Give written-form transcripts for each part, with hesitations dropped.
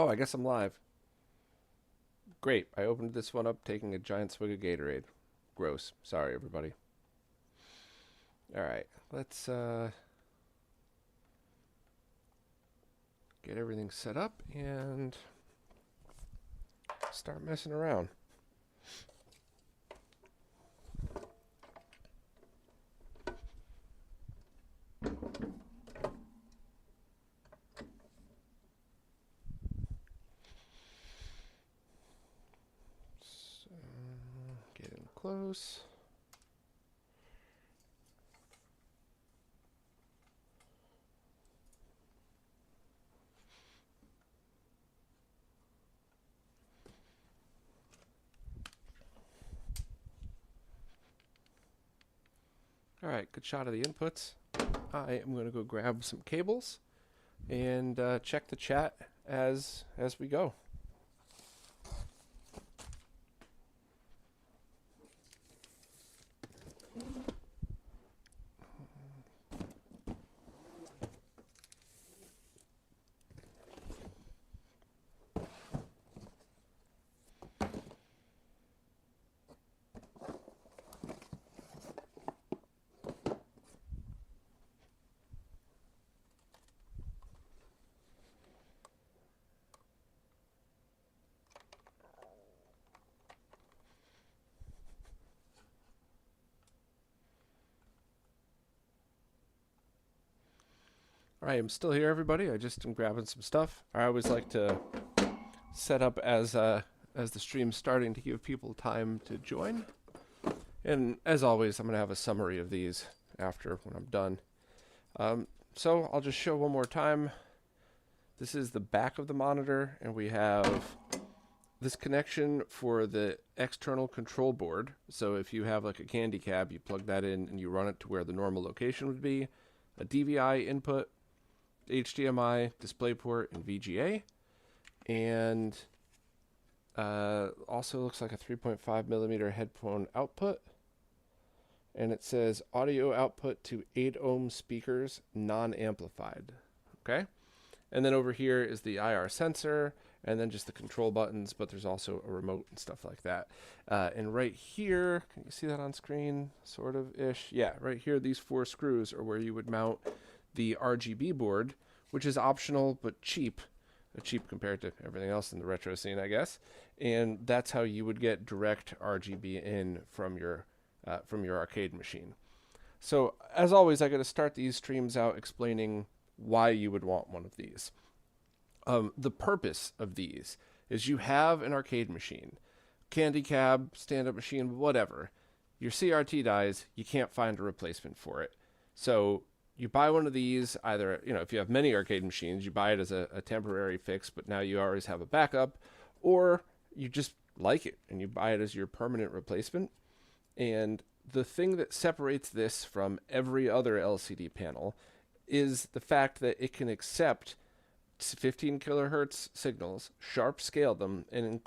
Oh, I guess I'm live. Great. I opened this one up taking a giant swig of Gatorade. Gross. Sorry, everybody. All right. Let's get everything set up and start messing around. So, get in close. All right, good shot of the inputs. I am going to go grab some cables and check the chat as we go. All right, I'm still here, everybody. I just am grabbing some stuff. I always like to set up as the stream's starting to give people time to join. And as always, I'm going to have a summary of these after when I'm done. So I'll just show one more time. This is the back of the monitor, and we have this connection for the external control board. So if you have like a candy cab, you plug that in and you run it to where the normal location would be. A DVI input, HDMI, DisplayPort, and VGA. And also looks like a 3.5 millimeter headphone output. And it says audio output to 8 ohm speakers, non-amplified. Okay? And then over here is the IR sensor, and then just the control buttons, but there's also a remote and stuff like that. And right here, can you see that on screen? Sort of-ish. Yeah, right here, these 4 screws are where you would mount the RGB board, which is optional but cheap. Cheap compared to everything else in the retro scene, I guess. And that's how you would get direct RGB in from your arcade machine. So as always, I got to start these streams out explaining why you would want one of these. The purpose of these is you have an arcade machine, candy cab, stand-up machine, whatever. Your CRT dies, you can't find a replacement for it. So you buy one of these, either, if you have many arcade machines, you buy it as a temporary fix, but now you always have a backup, or you just like it and you buy it as your permanent replacement. And the thing that separates this from every other LCD panel is the fact that it can accept 15 kilohertz signals, sharp scale them, and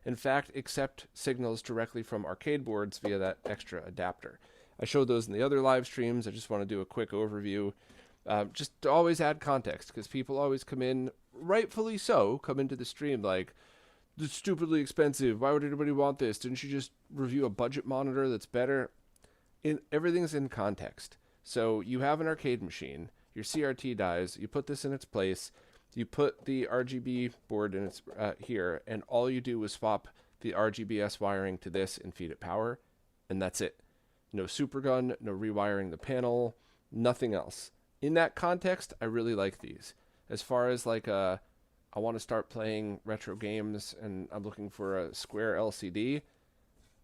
in fact accept signals directly from arcade boards via that extra adapter. I showed those in the other live streams. I just want to do a quick overview, just to always add context, because people always come in, rightfully so, come into the stream like, it's stupidly expensive. Why would anybody want this? Didn't you just review a budget monitor that's better? Everything's in context. So you have an arcade machine, your CRT dies, you put this in its place, you put the RGB board in its here, and all you do is swap the RGBS wiring to this and feed it power, and that's it. No supergun, no rewiring the panel, nothing else. In that context, I really like these. As far as like I want to start playing retro games and I'm looking for a square LCD,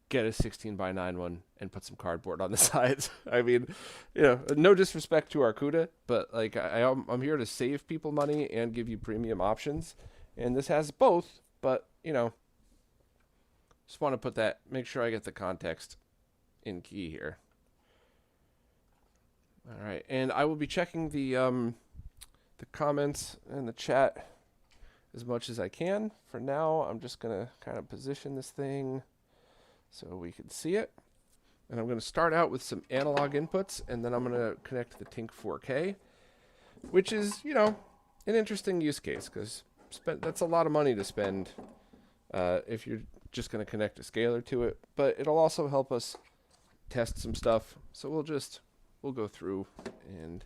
get a 16:9 one and put some cardboard on the sides. I mean, no disrespect to Arcooda, but like I'm here to save people money and give you premium options, and this has both. But just want to put that, make sure I get the context in key here. All right, and I will be checking the comments and the chat as much as I can. For now, I'm just gonna kind of position this thing so we can see it. And I'm going to start out with some analog inputs, and then I'm going to connect the Tink 4K, which is, an interesting use case, because that's a lot of money to spend if you're just going to connect a scaler to it. But it'll also help us test some stuff. So we'll go through and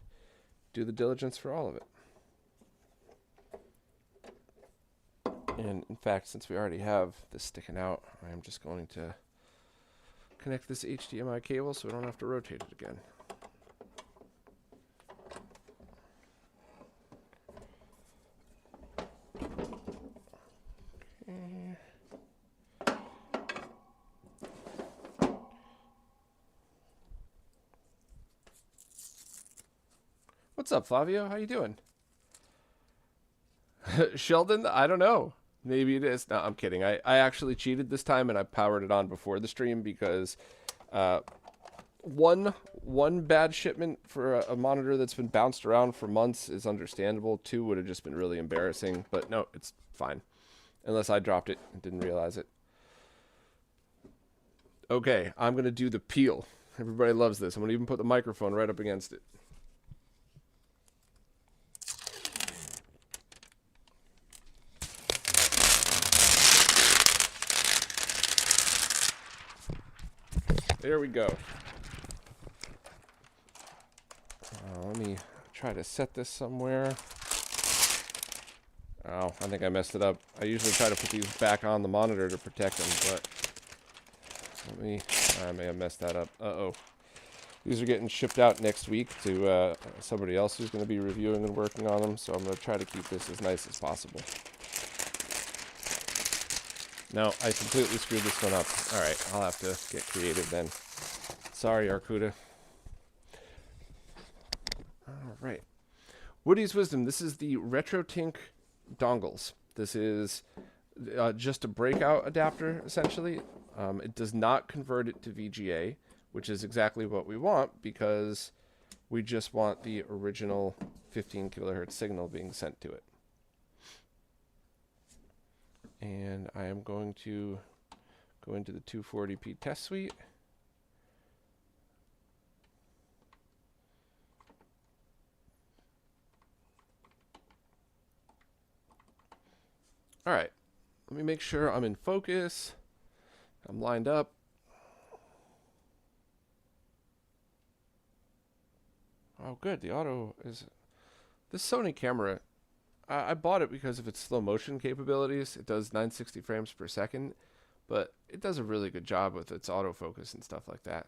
do the diligence for all of it. And in fact, since we already have this sticking out, I'm just going to connect this HDMI cable so we don't have to rotate it again. What's up, Flavio? How you doing? Sheldon, I don't know. Maybe it is. No, I'm kidding. I actually cheated this time and I powered it on before the stream because one bad shipment for a monitor that's been bounced around for months is understandable. Two would have just been really embarrassing. But no, it's fine. Unless I dropped it and didn't realize it. Okay, I'm going to do the peel. Everybody loves this. I'm going to even put the microphone right up against it. There we go. Let me try to set this somewhere. Oh, I think I messed it up. I usually try to put these back on the monitor to protect them, but I may have messed that up. Uh-oh. These are getting shipped out next week to somebody else who's going to be reviewing and working on them, so I'm going to try to keep this as nice as possible. No, I completely screwed this one up. Alright, I'll have to get creative then. Sorry, Arcooda. Alright. Woody's Wisdom. This is the RetroTink dongles. This is just a breakout adapter, essentially. It does not convert it to VGA, which is exactly what we want because we just want the original 15 kilohertz signal being sent to it. And I am going to go into the 240p test suite. All right, let me make sure I'm in focus. I'm lined up. Oh, good. The auto is... This Sony camera, I bought it because of its slow motion capabilities. It does 960 frames per second, but it does a really good job with its autofocus and stuff like that.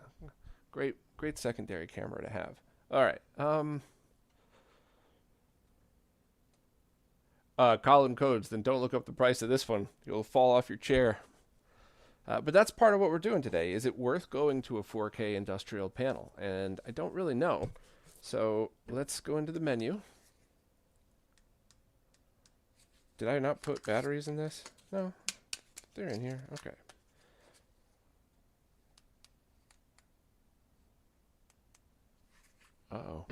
Great secondary camera to have. All right. Colin Codes, then don't look up the price of this one. You'll fall off your chair. But that's part of what we're doing today. Is it worth going to a 4K industrial panel? And I don't really know. So let's go into the menu. Did I not put batteries in this? No, they're in here. Okay. Uh-oh.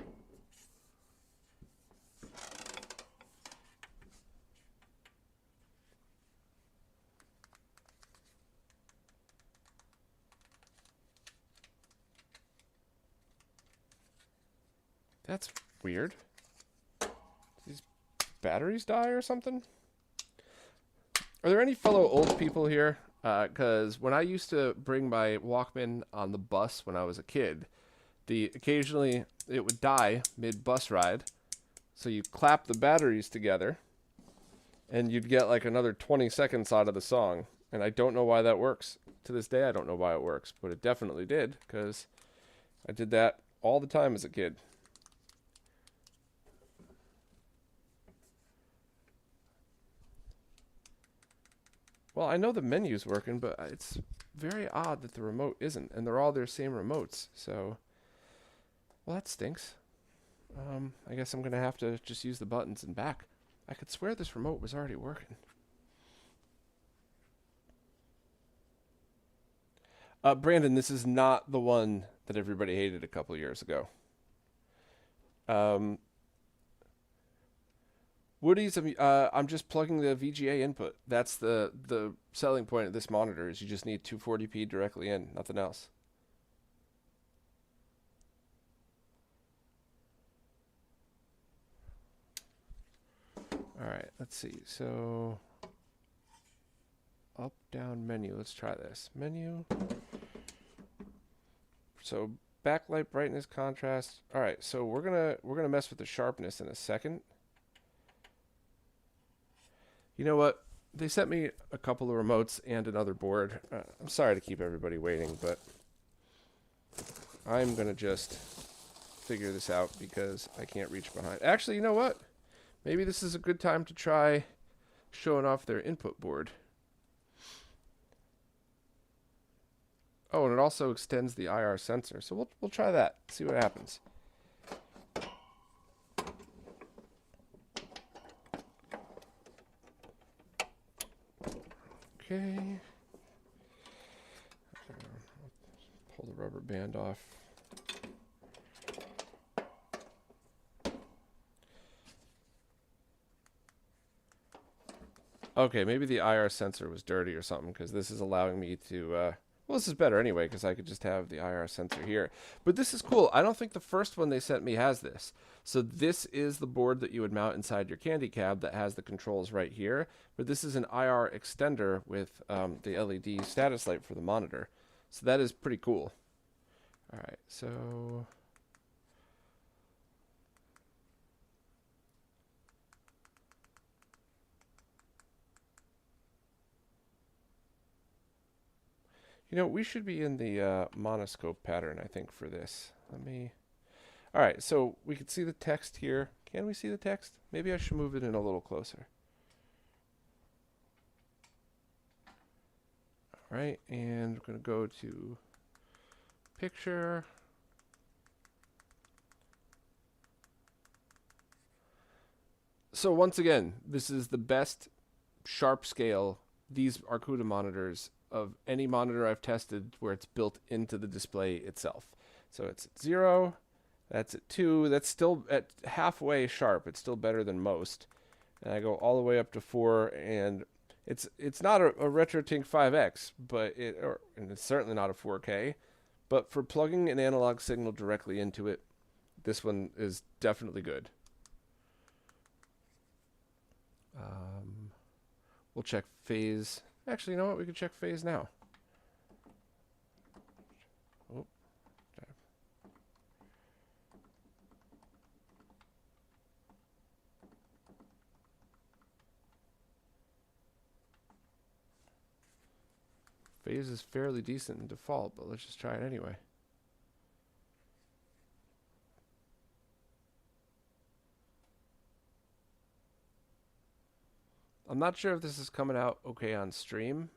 That's weird. These batteries die or something? Are there any fellow old people here? Because when I used to bring my Walkman on the bus when I was a kid, occasionally it would die mid-bus ride. So you clap the batteries together, and you'd get like another 20 seconds out of the song. And I don't know why that works. To this day, I don't know why it works, but it definitely did, because I did that all the time as a kid. Well, I know the menu's working, but it's very odd that the remote isn't, and they're all their same remotes, so... Well, that stinks. I guess I'm going to have to just use the buttons and back. I could swear this remote was already working. Brandon, this is not the one that everybody hated a couple years ago. Woody's, I'm just plugging the VGA input. That's the selling point of this monitor, is you just need 240p directly in, nothing else. All right, let's see. So up, down, menu. Let's try this. Menu. So backlight, brightness, contrast. All right, so we're gonna mess with the sharpness in a second. You know what? They sent me a couple of remotes and another board. I'm sorry to keep everybody waiting, but I'm gonna just figure this out because I can't reach behind. Actually, you know what? Maybe this is a good time to try showing off their input board. Oh, and it also extends the IR sensor. So we'll try that. See what happens. Okay. Pull the rubber band off. Okay, maybe the IR sensor was dirty or something, because this is allowing me to, well, this is better anyway, because I could just have the IR sensor here. But this is cool. I don't think the first one they sent me has this. So this is the board that you would mount inside your candy cab that has the controls right here. But this is an IR extender with the LED status light for the monitor. So that is pretty cool. All right, so... You know, we should be in the monoscope pattern, I think, for this. Let me... All right, so we can see the text here. Can we see the text? Maybe I should move it in a little closer. All right, and we're going to go to picture. So once again, this is the best sharp scale, these Arcooda monitors, of any monitor I've tested where it's built into the display itself. So it's at 0, that's at 2, that's still at halfway sharp. It's still better than most. And I go all the way up to 4, and it's not a Retro Tink 5X, but and it's certainly not a 4K. But for plugging an analog signal directly into it, this one is definitely good. We'll check phase. Actually, you know what? We can check phase now. Oh. Okay. Phase is fairly decent in default, but let's just try it anyway. I'm not sure if this is coming out okay on stream,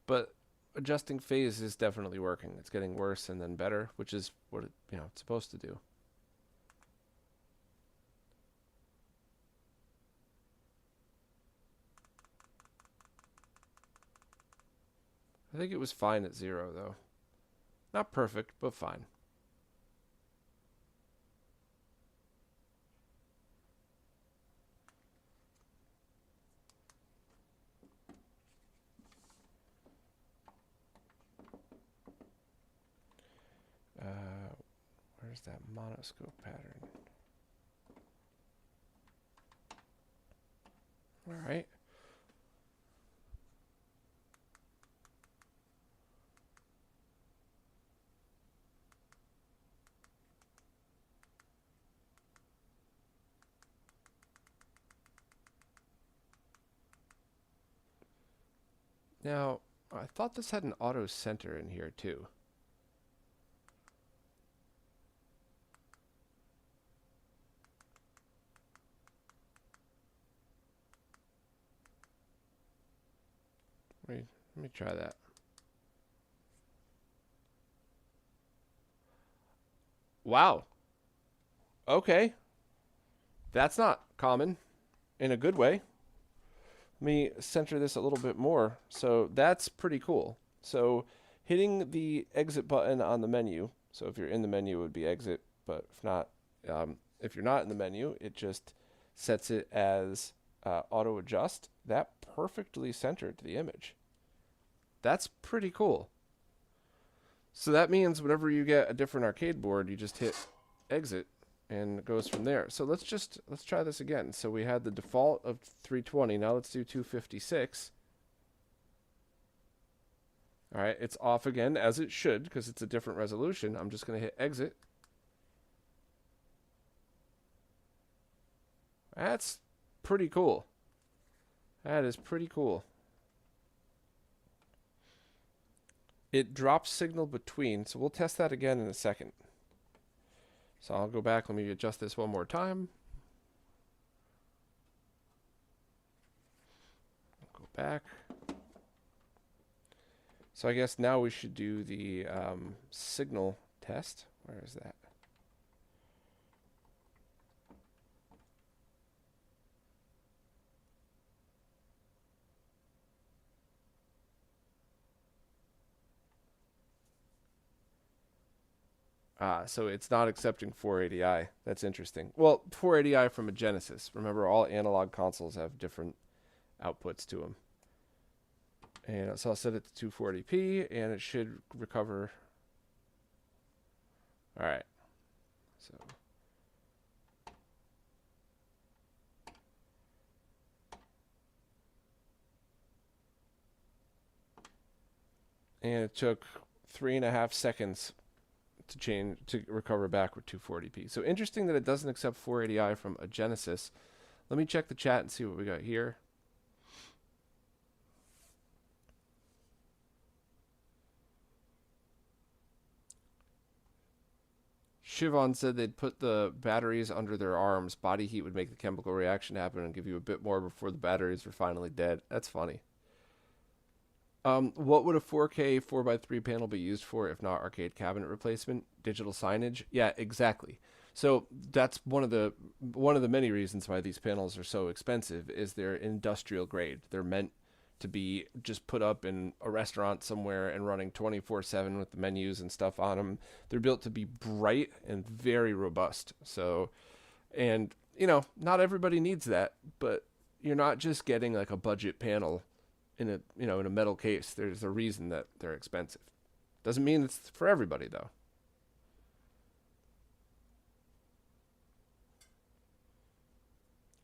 but adjusting phase is definitely working. It's getting worse and then better, which is what it's supposed to do. I think it was fine at 0 though. Not perfect, but fine. Where's that monoscope pattern? All right. Now, I thought this had an auto center in here too. Let me try that. Wow. Okay. That's not common in a good way. Let me center this a little bit more. So that's pretty cool. So hitting the exit button on the menu. So if you're in the menu, it would be exit. But if you're not in the menu, it just sets it as auto adjust. That perfectly centered the image. That's pretty cool. So that means whenever you get a different arcade board, you just hit exit and it goes from there. So let's try this again. So we had the default of 320. Now let's do 256. All right, it's off again, as it should, because it's a different resolution. I'm just going to hit exit. That's pretty cool. That is pretty cool. It drops signal between, so we'll test that again in a second. So I'll go back. Let me adjust this one more time. Go back. So I guess now we should do the signal test. Where is that? So it's not accepting 480i. That's interesting. Well, 480i from a Genesis. Remember, all analog consoles have different outputs to them. And so I'll set it to 240p, and it should recover. All right. So and it took 3.5 seconds to recover back with 240p. So interesting that it doesn't accept 480i from a Genesis. Let me check the chat and see what we got here. Shivon said they'd put the batteries under their arms. Body heat would make the chemical reaction happen and give you a bit more before the batteries were finally dead. That's funny. What would a 4K 4x3 panel be used for if not arcade cabinet replacement? Digital signage? Yeah, exactly. So that's one of the many reasons why these panels are so expensive is they're industrial grade. They're meant to be just put up in a restaurant somewhere and running 24/7 with the menus and stuff on them. They're built to be bright and very robust. So, and you know, not everybody needs that, but you're not just getting like a budget panel in a, you know, in a metal case. There's a reason that they're expensive. Doesn't mean it's for everybody though.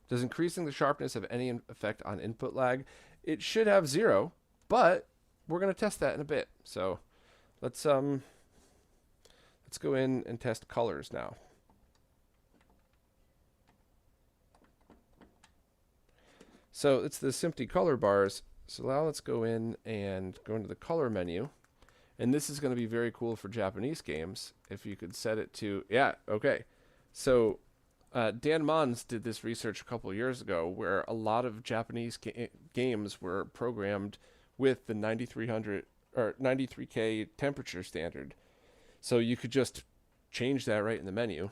Does increasing the sharpness have any effect on input lag? It should have 0, but we're going to test that in a bit. So let's go in and test colors now. So it's the SMPTE color bars. So now let's go in and go into the color menu. And this is going to be very cool for Japanese games. If you could set it to, yeah, okay. So Dan Mons did this research a couple of years ago where a lot of Japanese games were programmed with the 9300 or 93K temperature standard. So you could just change that right in the menu,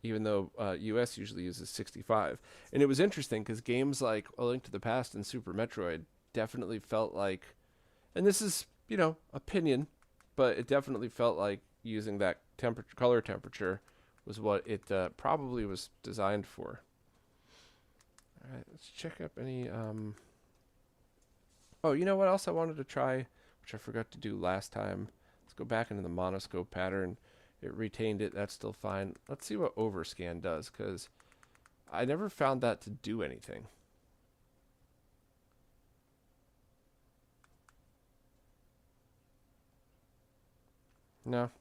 even though US usually uses 65. And it was interesting because games like A Link to the Past and Super Metroid definitely felt like, and this is, you know, opinion, but it definitely felt like using that color temperature was what it probably was designed for. All right, let's check up any... Oh, you know what else I wanted to try, which I forgot to do last time? Let's go back into the monoscope pattern. It retained it. That's still fine. Let's see what overscan does, because I never found that to do anything. No.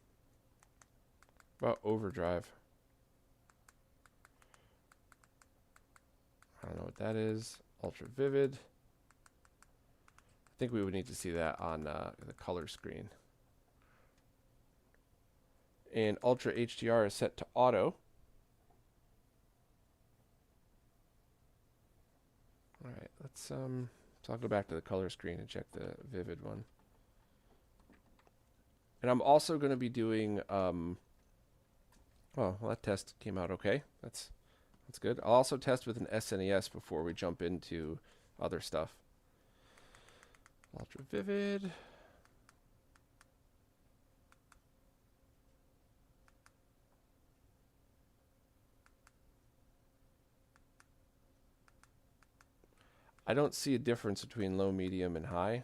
About overdrive. I don't know what that is. Ultra vivid. I think we would need to see that on the color screen. And Ultra HDR is set to auto. All right, so I'll go back to the color screen and check the vivid one. And I'm also going to be doing oh, well, that test came out okay. That's good. I'll also test with an SNES before we jump into other stuff. Ultra vivid. I don't see a difference between low, medium, and high.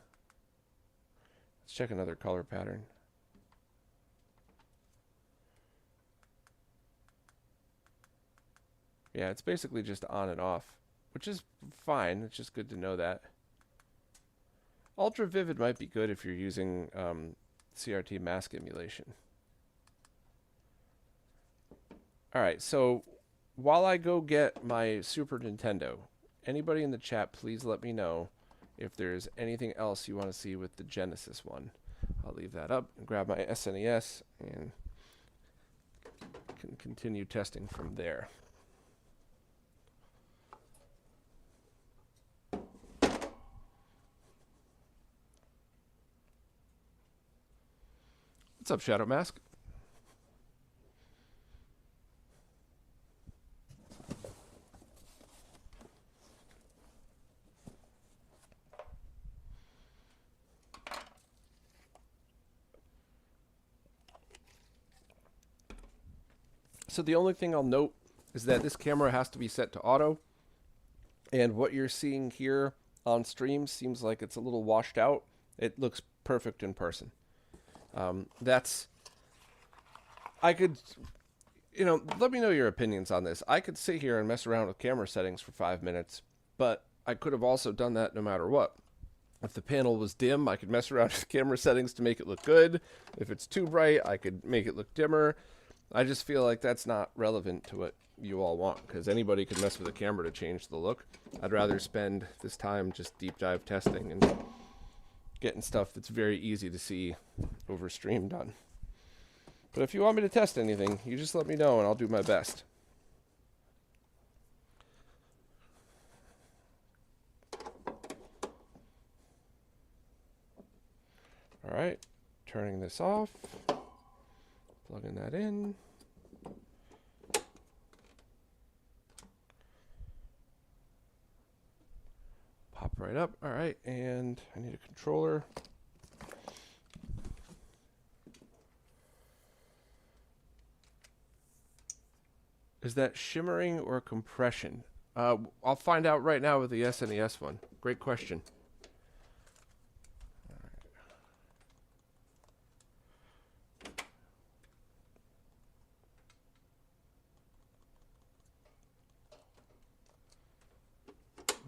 Let's check another color pattern. Yeah, it's basically just on and off, which is fine. It's just good to know that. Ultra Vivid might be good if you're using CRT mask emulation. All right, so while I go get my Super Nintendo, anybody in the chat, please let me know if there's anything else you want to see with the Genesis one. I'll leave that up and grab my SNES and can continue testing from there. What's up, Shadow Mask? So the only thing I'll note is that this camera has to be set to auto, and what you're seeing here on stream seems like it's a little washed out. It looks perfect in person. I could, let me know your opinions on this. I could sit here and mess around with camera settings for 5 minutes, but I could have also done that no matter what. If the panel was dim, I could mess around with camera settings to make it look good. If it's too bright, I could make it look dimmer. I just feel like that's not relevant to what you all want, because anybody can mess with a camera to change the look. I'd rather spend this time just deep dive testing and getting stuff that's very easy to see over stream done. But if you want me to test anything, you just let me know and I'll do my best. All right, turning this off. Plugging that in. Pop right up. All right, and I need a controller. Is that shimmering or compression? I'll find out right now with the SNES one. Great question.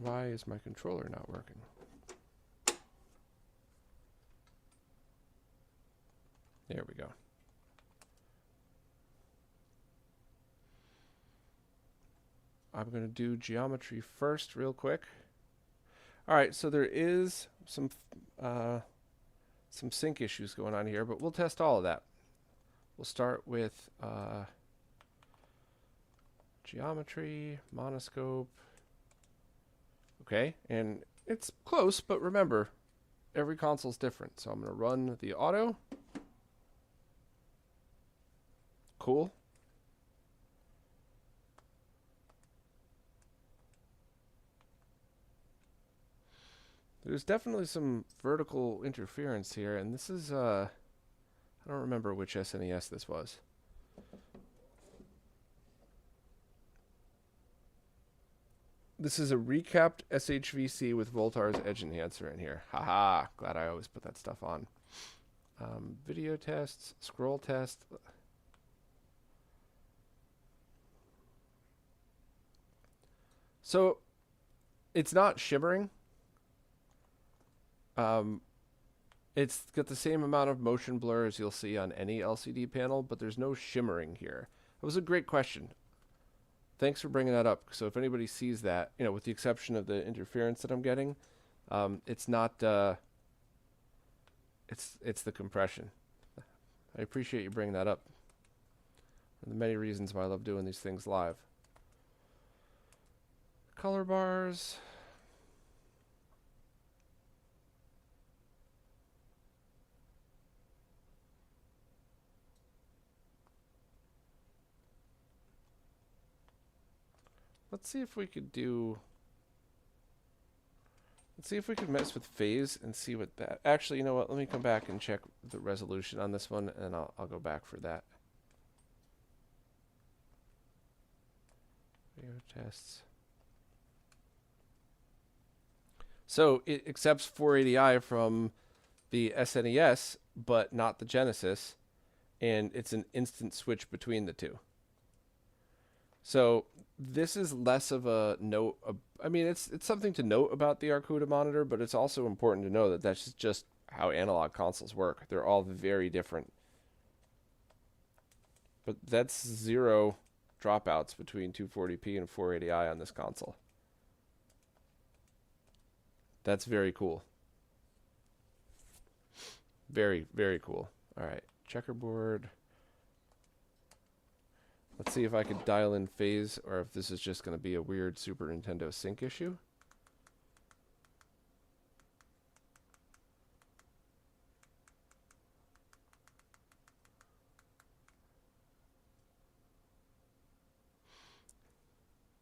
Why is my controller not working? There we go. I'm going to do geometry first real quick. All right, so there is some sync issues going on here, but we'll test all of that. We'll start with geometry, monoscope. Okay, and it's close, but remember, every console's different. So I'm going to run the auto. Cool. There's definitely some vertical interference here, and this is, I don't remember which SNES this was. This is a recapped SHVC with Voltar's edge enhancer in here. Haha, glad I always put that stuff on. Video tests, scroll test. So, it's not shimmering. It's got the same amount of motion blur as you'll see on any LCD panel, but there's no shimmering here. That was a great question. Thanks for bringing that up. So if anybody sees that, with the exception of the interference that I'm getting, it's not, it's the compression. I appreciate you bringing that up. One of the many reasons why I love doing these things live. Color bars. Let's see if we could mess with phase and see what that... Actually, you know what? Let me come back and check the resolution on this one, and I'll go back for that. Video tests. So it accepts 480i from the SNES, but not the Genesis, and it's an instant switch between the two. So this is less of a note. I mean, it's something to note about the Arcooda monitor, but it's also important to know that that's just how analog consoles work. They're all very different. But that's 0 dropouts between 240p and 480i on this console. That's very cool. Very, very cool. All right, checkerboard. Let's see if I could dial in phase or if this is just going to be a weird Super Nintendo sync issue.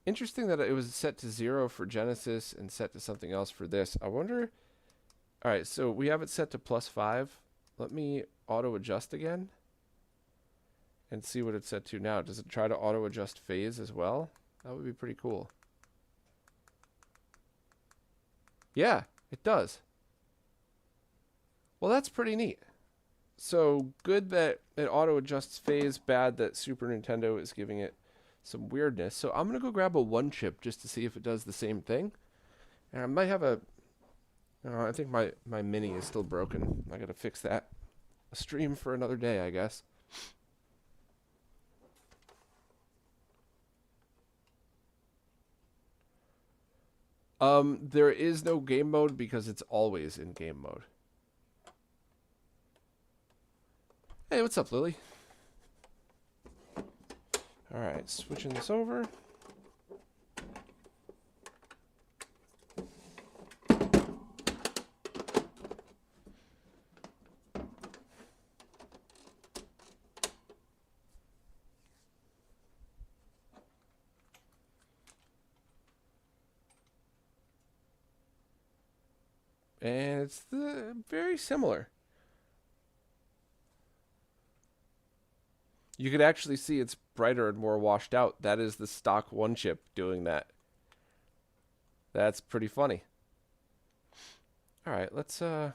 Interesting that it was set to 0 for Genesis and set to something else for this. I wonder... All right, so we have it set to +5. Let me auto adjust again and see what it's set to now. Does it try to auto adjust phase as well? That would be pretty cool. Yeah, it does. Well, that's pretty neat. So good that it auto adjusts phase, bad that Super Nintendo is giving it some weirdness. So I'm going to go grab a 1 chip just to see if it does the same thing. And I might have a... I think my mini is still broken. I got to fix that. A stream for another day, I guess. There is no game mode because it's always in game mode. Hey, what's up, Lily? All right, switching this over. And it's very similar. You could actually see it's brighter and more washed out. That is the stock 1 chip doing that. That's pretty funny. All right, let's fire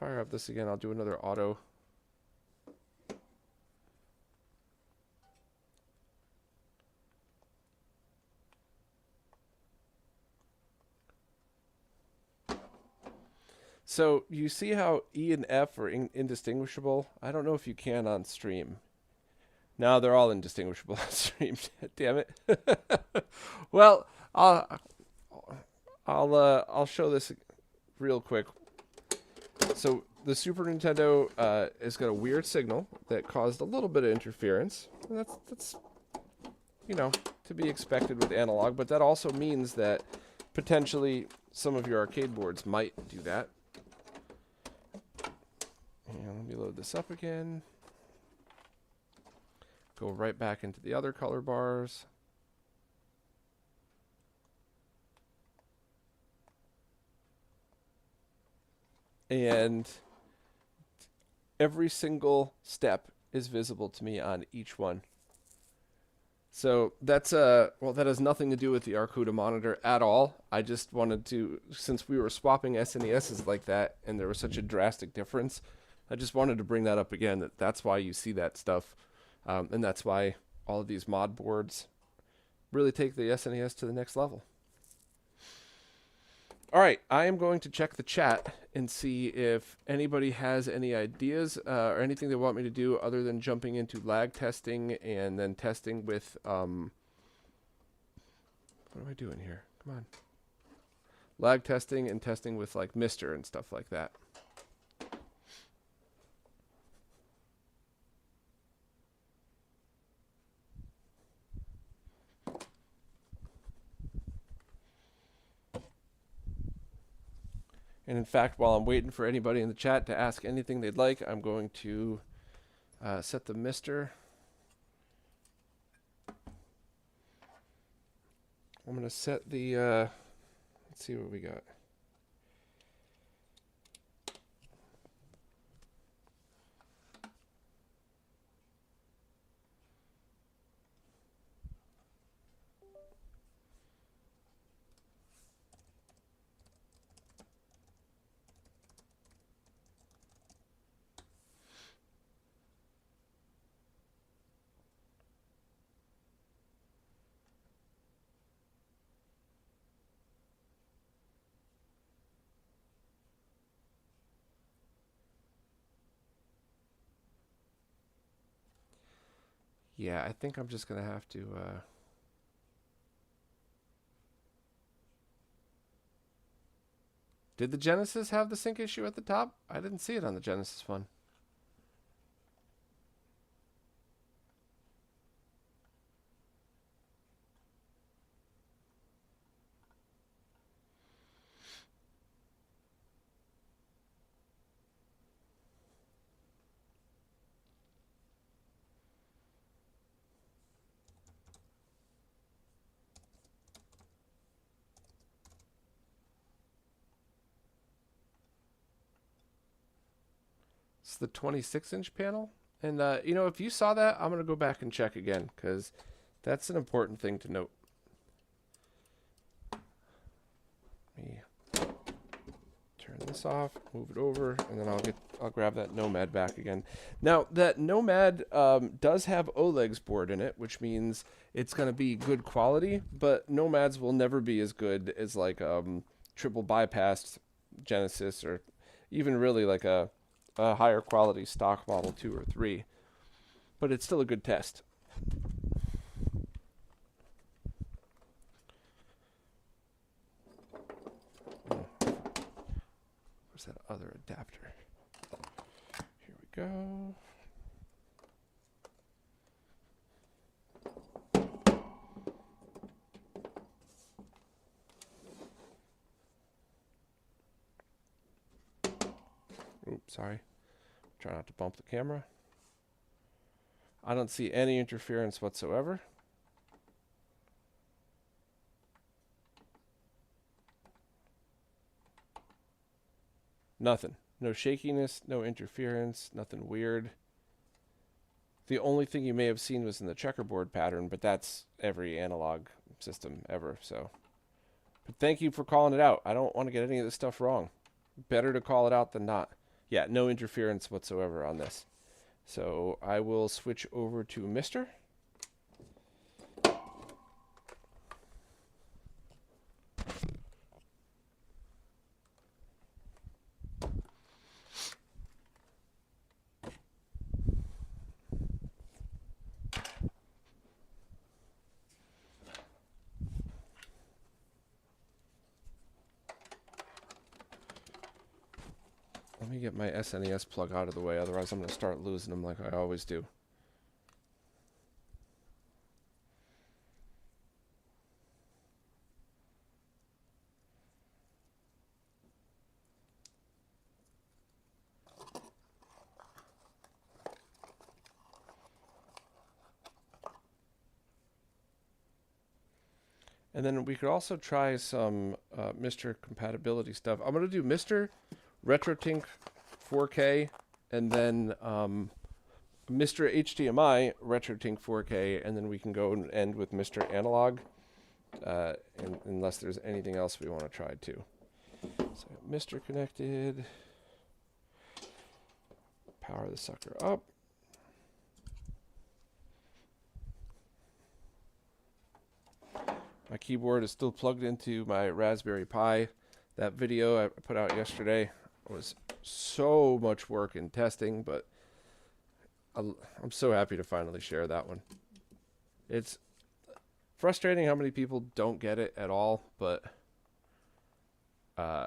up this again. I'll do another auto. So you see how E and F are indistinguishable? I don't know if you can on stream. No, they're all indistinguishable on stream. Damn it. Well, I'll show this real quick. So the Super Nintendo has got a weird signal that caused a little bit of interference. That's you know, to be expected with analog, but that also means that potentially some of your arcade boards might do that. And let me load this up again. Go right back into the other color bars. And every single step is visible to me on each one. So that's well, that has nothing to do with the Arcooda monitor at all. I just wanted to, since we were swapping SNESs like that and there was such a drastic difference, I just wanted to bring that up again, that's why you see that stuff. And that's why all of these mod boards really take the SNES to the next level. All right, I am going to check the chat and see if anybody has any ideas or anything they want me to do other than jumping into lag testing and then testing with... what am I doing here? Come on. Lag testing and testing with like Mister and stuff like that. And in fact, while I'm waiting for anybody in the chat to ask anything they'd like, I'm going to set the Mister. I'm going to set the, let's see what we got. Yeah, I think I'm just going to have to... Did the Genesis have the sync issue at the top? I didn't see it on the Genesis one. It's the 26-inch panel. And, you know, if you saw that, I'm going to go back and check again, because that's an important thing to note. Let me turn this off, move it over, and then I'll grab that Nomad back again. Now, that Nomad does have OLEG's board in it, which means it's going to be good quality, but Nomads will never be as good as like triple bypassed Genesis, or even really like a higher quality stock model 2 or 3, but it's still a good test. Where's that other adapter? Here we go. Oops, sorry. Try not to bump the camera. I don't see any interference whatsoever. Nothing. No shakiness, no interference, nothing weird. The only thing you may have seen was in the checkerboard pattern, but that's every analog system ever, so. But thank you for calling it out. I don't want to get any of this stuff wrong. Better to call it out than not. Yeah, no interference whatsoever on this. So I will switch over to Mr. Let me get my SNES plug out of the way, otherwise I'm going to start losing them like I always do. And then we could also try some Mr. compatibility stuff. I'm going to do Mr. RetroTink 4K, and then Mr. HDMI RetroTink 4K, and then we can go and end with Mr. Analog, unless there's anything else we want to try too. So Mr. connected. Power the sucker up. My keyboard is still plugged into my Raspberry Pi. That video I put out yesterday was so much work in testing, but I'm so happy to finally share that one. It's frustrating how many people don't get it at all, but yeah,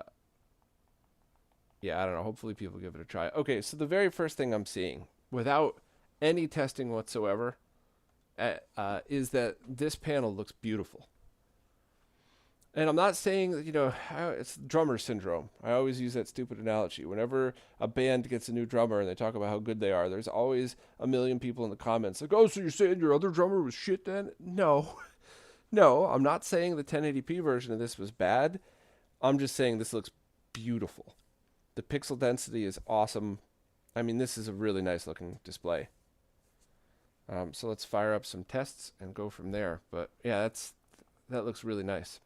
I don't know. Hopefully people give it a try. Okay, so the very first thing I'm seeing, without any testing whatsoever, is that this panel looks beautiful. And I'm not saying that, you know, it's drummer syndrome. I always use that stupid analogy. Whenever a band gets a new drummer and they talk about how good they are, there's always a million people in the comments like, oh, so you're saying your other drummer was shit then? No. No, I'm not saying the 1080p version of this was bad. I'm just saying this looks beautiful. The pixel density is awesome. I mean, this is a really nice looking display. So let's fire up some tests and go from there. But yeah, that looks really nice.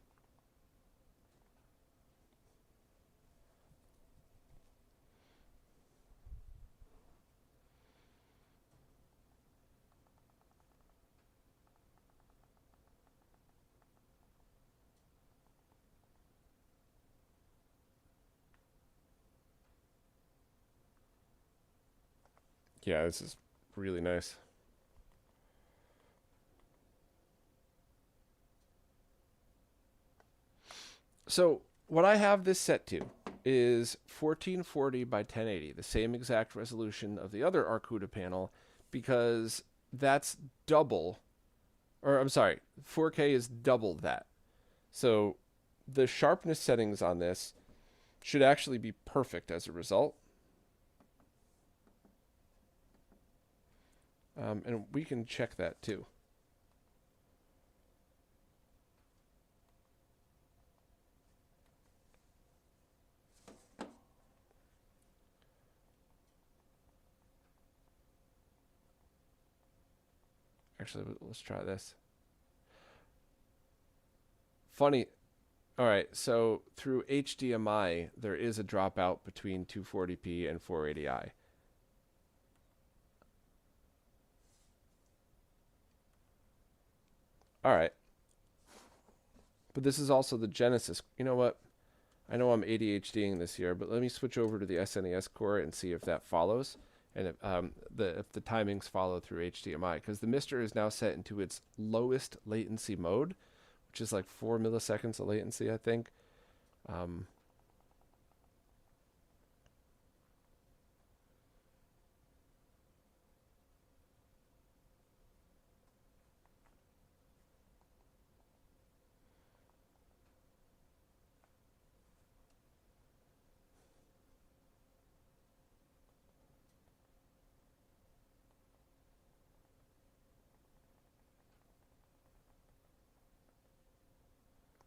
Yeah, this is really nice. So what I have this set to is 1440 by 1080, the same exact resolution of the other Arcooda panel, because that's double, or I'm sorry, 4K is double that. So the sharpness settings on this should actually be perfect as a result. And we can check that too. Actually, let's try this. Funny. All right, so through HDMI, there is a dropout between 240p and 480i. All right. But this is also the Genesis. You know what? I know I'm ADHDing this year, but let me switch over to the SNES core and see if that follows, and if the timings follow through HDMI, because the Mister is now set into its lowest latency mode, which is like 4 milliseconds of latency, I think.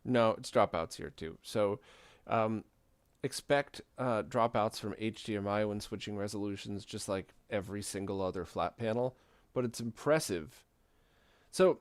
No, it's dropouts here too. So expect dropouts from HDMI when switching resolutions, just like every single other flat panel, but it's impressive. So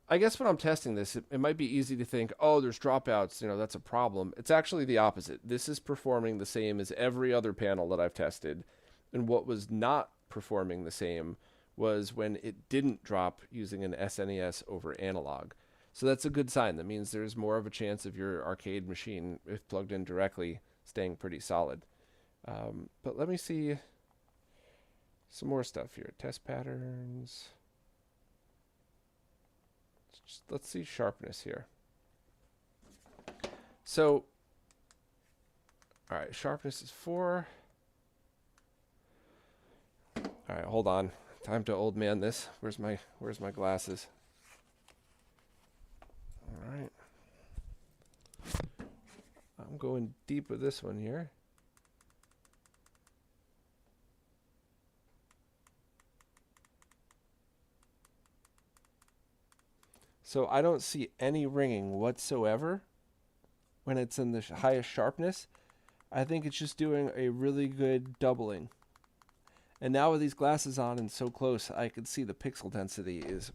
I guess when I'm testing this, it might be easy to think, oh, there's dropouts, that's a problem. It's actually the opposite. This is performing the same as every other panel that I've tested. And what was not performing the same was when it didn't drop using an SNES over analog. So that's a good sign. That means there's more of a chance of your arcade machine, if plugged in directly, staying pretty solid. But let me see some more stuff here. Test patterns. Let's see sharpness here. So, all right, sharpness is 4. All right, hold on. Time to old man this. Where's my glasses? All right. I'm going deep with this one here. So I don't see any ringing whatsoever when it's in the highest sharpness. I think it's just doing a really good doubling. And now with these glasses on and so close, I can see the pixel density is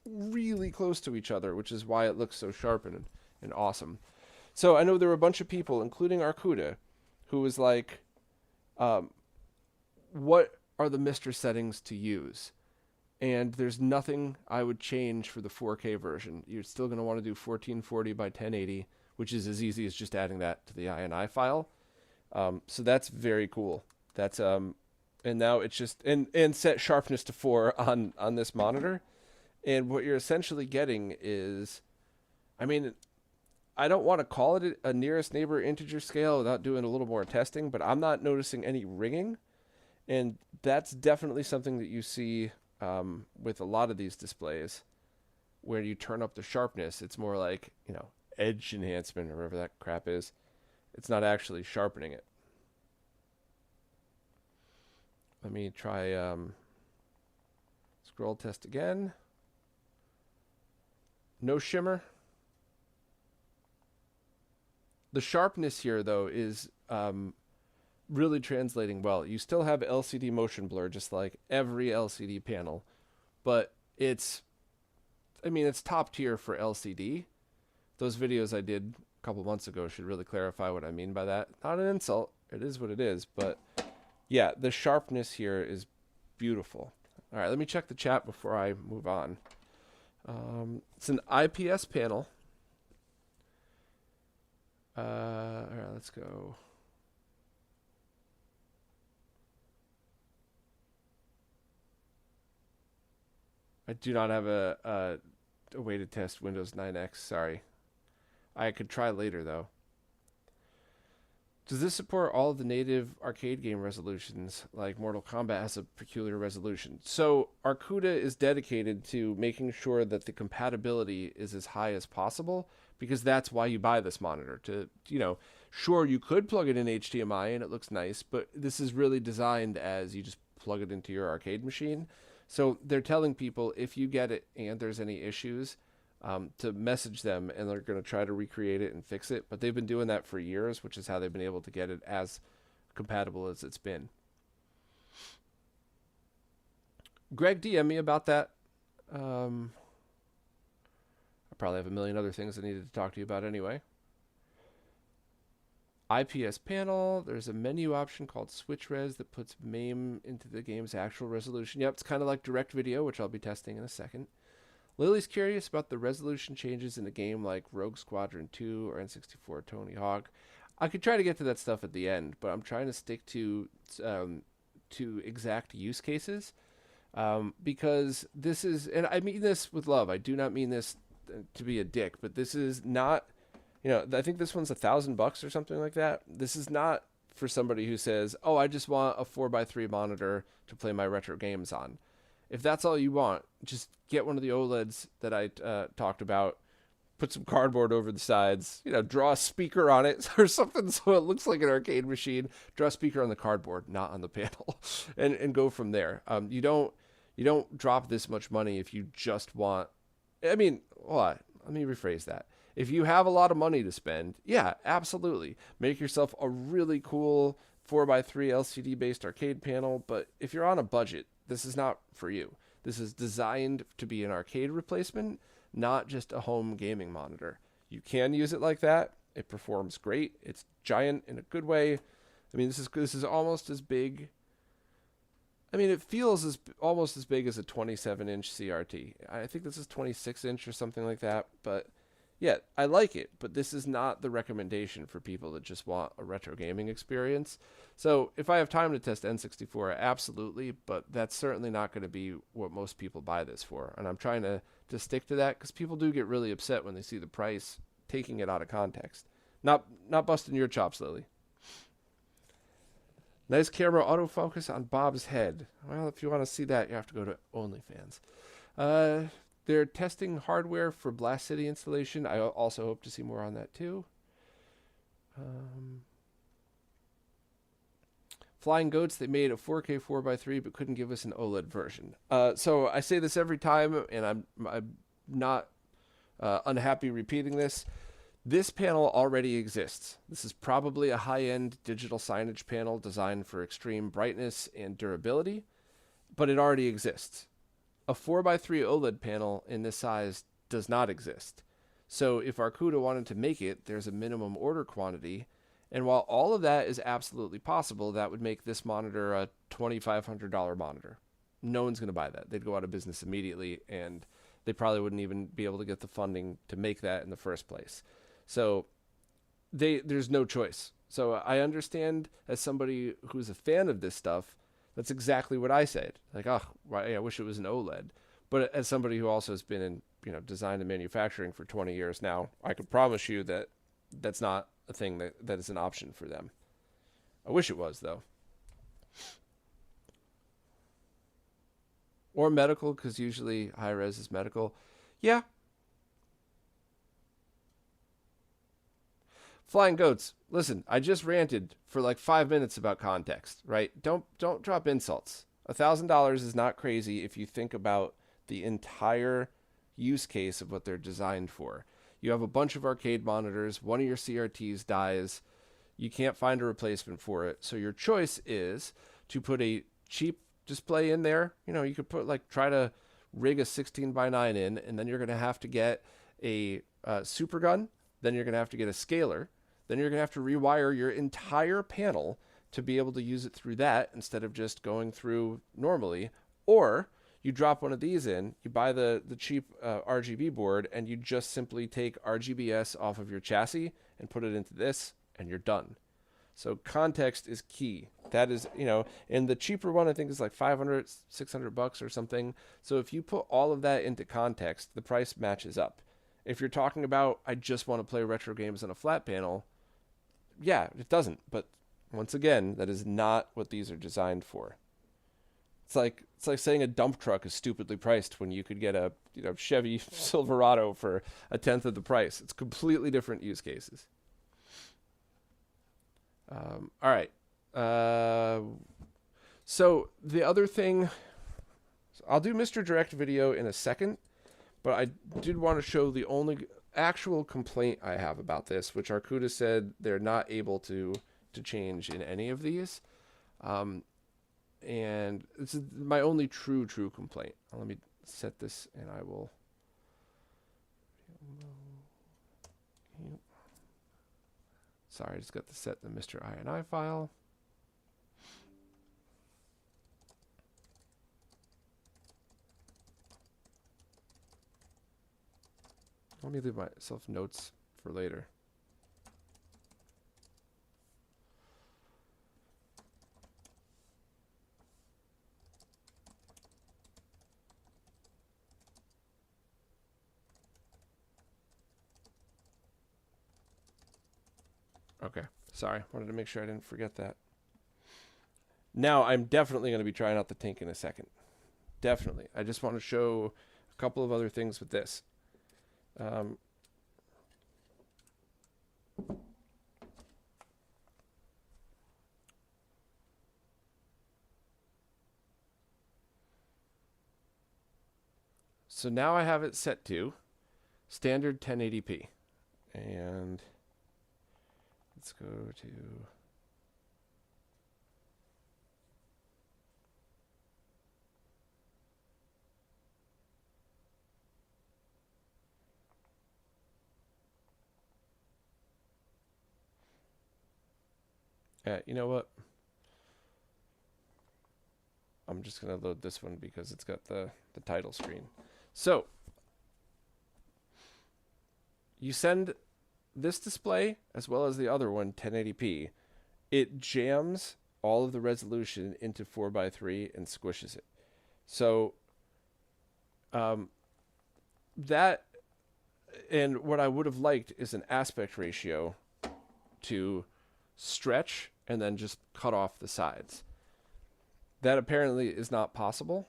really close to each other, which is why it looks so sharp and awesome. So I know there were a bunch of people, including Arcooda, who was like, what are the Mister settings to use? And there's nothing I would change for the 4K version. You're still going to want to do 1440 by 1080, which is as easy as just adding that to the INI file. So that's very cool. That's and now it's just and set sharpness to 4 on this monitor. And what you're essentially getting is, I mean, I don't want to call it a nearest neighbor integer scale without doing a little more testing, but I'm not noticing any ringing. And that's definitely something that you see with a lot of these displays where you turn up the sharpness. It's more like, edge enhancement or whatever that crap is. It's not actually sharpening it. Let me try scroll test again. No shimmer. The sharpness here, though, is really translating well. You still have LCD motion blur, just like every LCD panel, but it's top tier for LCD. Those videos I did a couple months ago should really clarify what I mean by that. Not an insult. It is what it is, but yeah, the sharpness here is beautiful. All right, let me check the chat before I move on. It's an IPS panel. All right, let's go. I do not have a way to test Windows 9X. Sorry. I could try later, though. Does this support all of the native arcade game resolutions? Like Mortal Kombat has a peculiar resolution. So Arcooda is dedicated to making sure that the compatibility is as high as possible, because that's why you buy this monitor. To, sure, you could plug it in HDMI and it looks nice, but this is really designed as you just plug it into your arcade machine. So they're telling people if you get it and there's any issues, to message them, and they're going to try to recreate it and fix it. But they've been doing that for years, which is how they've been able to get it as compatible as it's been. Greg, DM me about that. I probably have a million other things I needed to talk to you about anyway. IPS panel. There's a menu option called Switch Res that puts MAME into the game's actual resolution. Yep, it's kind of like direct video, which I'll be testing in a second. Lily's curious about the resolution changes in a game like Rogue Squadron 2 or N64 Tony Hawk. I could try to get to that stuff at the end, but I'm trying to stick to exact use cases, because this is, and I mean this with love. I do not mean this to be a dick, but this is not, I think this one's $1,000 or something like that. This is not for somebody who says, oh, I just want a 4x3 monitor to play my retro games on. If that's all you want, just get one of the OLEDs that I talked about, put some cardboard over the sides, draw a speaker on it or something so it looks like an arcade machine. Draw a speaker on the cardboard, not on the panel, and go from there. You don't drop this much money if you just want, hold on, let me rephrase that. If you have a lot of money to spend, yeah, absolutely. Make yourself a really cool 4x3 LCD-based arcade panel, but if you're on a budget, this is not for you. This is designed to be an arcade replacement, not just a home gaming monitor. You can use it like that. It performs great. It's giant in a good way. I mean, this is almost as big. I mean, it feels almost as big as a 27-inch CRT. I think this is 26-inch or something like that. But yeah, I like it, but this is not the recommendation for people that just want a retro gaming experience. So if I have time to test N64, absolutely, but that's certainly not going to be what most people buy this for. And I'm trying to stick to that, because people do get really upset when they see the price, taking it out of context. Not busting your chops, Lily. Nice camera autofocus on Bob's head. Well, if you want to see that, you have to go to OnlyFans. They're testing hardware for Blast City installation. I also hope to see more on that too. Flying Goats, they made a 4K 4x3 but couldn't give us an OLED version. So I say this every time, and I'm not unhappy repeating this. This panel already exists. This is probably a high-end digital signage panel designed for extreme brightness and durability, but it already exists. A 4x3 OLED panel in this size does not exist. So if Arcooda wanted to make it, there's a minimum order quantity. And while all of that is absolutely possible, that would make this monitor a $2,500 monitor. No one's going to buy that. They'd go out of business immediately, and they probably wouldn't even be able to get the funding to make that in the first place. So there's no choice. So I understand, as somebody who's a fan of this stuff, that's exactly what I said. Like, oh, I wish it was an OLED. But as somebody who also has been in, design and manufacturing for 20 years now, I can promise you that that's not a thing that is an option for them. I wish it was, though. Or medical, because usually high res is medical. Yeah. Flying Goats, listen, I just ranted for like 5 minutes about context, right? Don't drop insults. $1,000 is not crazy if you think about the entire use case of what they're designed for. You have a bunch of arcade monitors, one of your CRTs dies, you can't find a replacement for it, so your choice is to put a cheap display in there. You could try to rig a 16:9 in, and then you're going to have to get a super gun, then you're going to have to get a scaler, then you're going to have to rewire your entire panel to be able to use it through that instead of just going through normally. Or you drop one of these in, you buy the cheap RGB board, and you just simply take RGBS off of your chassis and put it into this, and you're done. So context is key. That is, and the cheaper one I think is like $500, $600 or something. So if you put all of that into context, the price matches up. If you're talking about, I just want to play retro games on a flat panel, yeah, it doesn't. But once again, that is not what these are designed for. It's like saying a dump truck is stupidly priced when you could get a Chevy Silverado for a tenth of the price. It's completely different use cases. All right. So the other thing, I'll do Mr. Direct video in a second, but I did want to show the only actual complaint I have about this, which Arcooda said they're not able to change in any of these. And this is my only true complaint. Let me set this and I will. Sorry, I just got to set the Mr. INI file. Let me leave myself notes for later. Okay, sorry. Wanted to make sure I didn't forget that. Now, I'm definitely going to be trying out the Tink in a second. Definitely. I just want to show a couple of other things with this. So now I have it set to standard 1080p. And let's go to... you know what? I'm just going to load this one because it's got the title screen. So, you send this display, as well as the other one, 1080p. It jams all of the resolution into 4:3 and squishes it. So, that, and what I would have liked is an aspect ratio to stretch and then just cut off the sides. That apparently is not possible.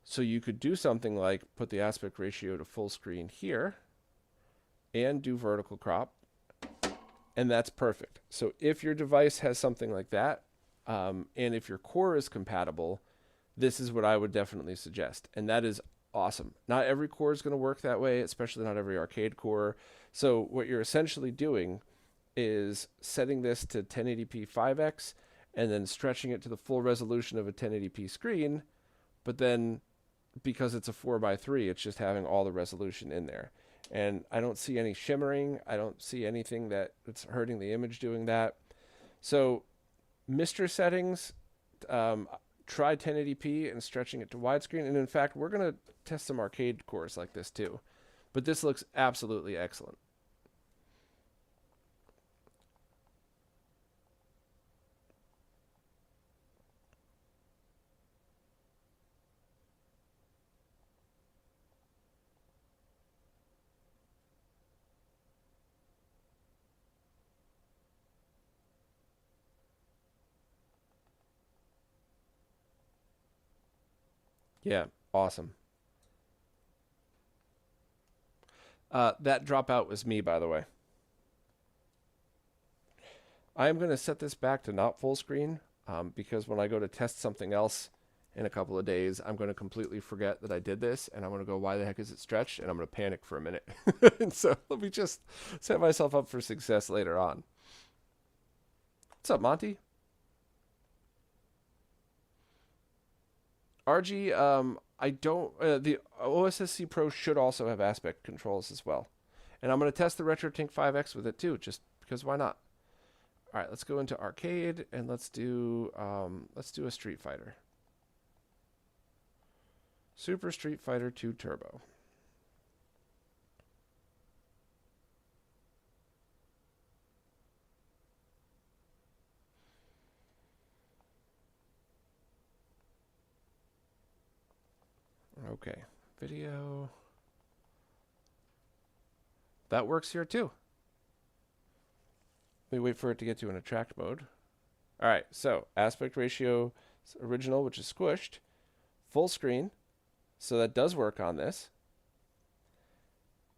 So you could do something like put the aspect ratio to full screen here and do vertical crop, and that's perfect. So if your device has something like that, and if your core is compatible, this is what I would definitely suggest. And that is awesome. Not every core is going to work that way, especially not every arcade core. So what you're essentially doing is setting this to 1080p 5x and then stretching it to the full resolution of a 1080p screen, but then because it's a 4:3, it's just having all the resolution in there. And I don't see any shimmering. I don't see anything that's hurting the image doing that. So Mr. settings, try 1080p and stretching it to widescreen. And in fact, we're going to test some arcade cores like this too. But this looks absolutely excellent. Yeah, awesome. That dropout was me, by the way. I'm going to set this back to not full screen because when I go to test something else in a couple of days, I'm going to completely forget that I did this, and I'm going to go, why the heck is it stretched? And I'm going to panic for a minute. And so let me just set myself up for success later on. What's up, Monty? RG, I don't... the OSSC Pro should also have aspect controls as well. And I'm going to test the RetroTink 5X with it too, just because why not? All right, let's go into arcade and let's do a Street Fighter. Super Street Fighter 2 Turbo. Okay, video. That works here too. Let me wait for it to get to an attract mode. All right, so aspect ratio original, which is squished, full screen. So that does work on this.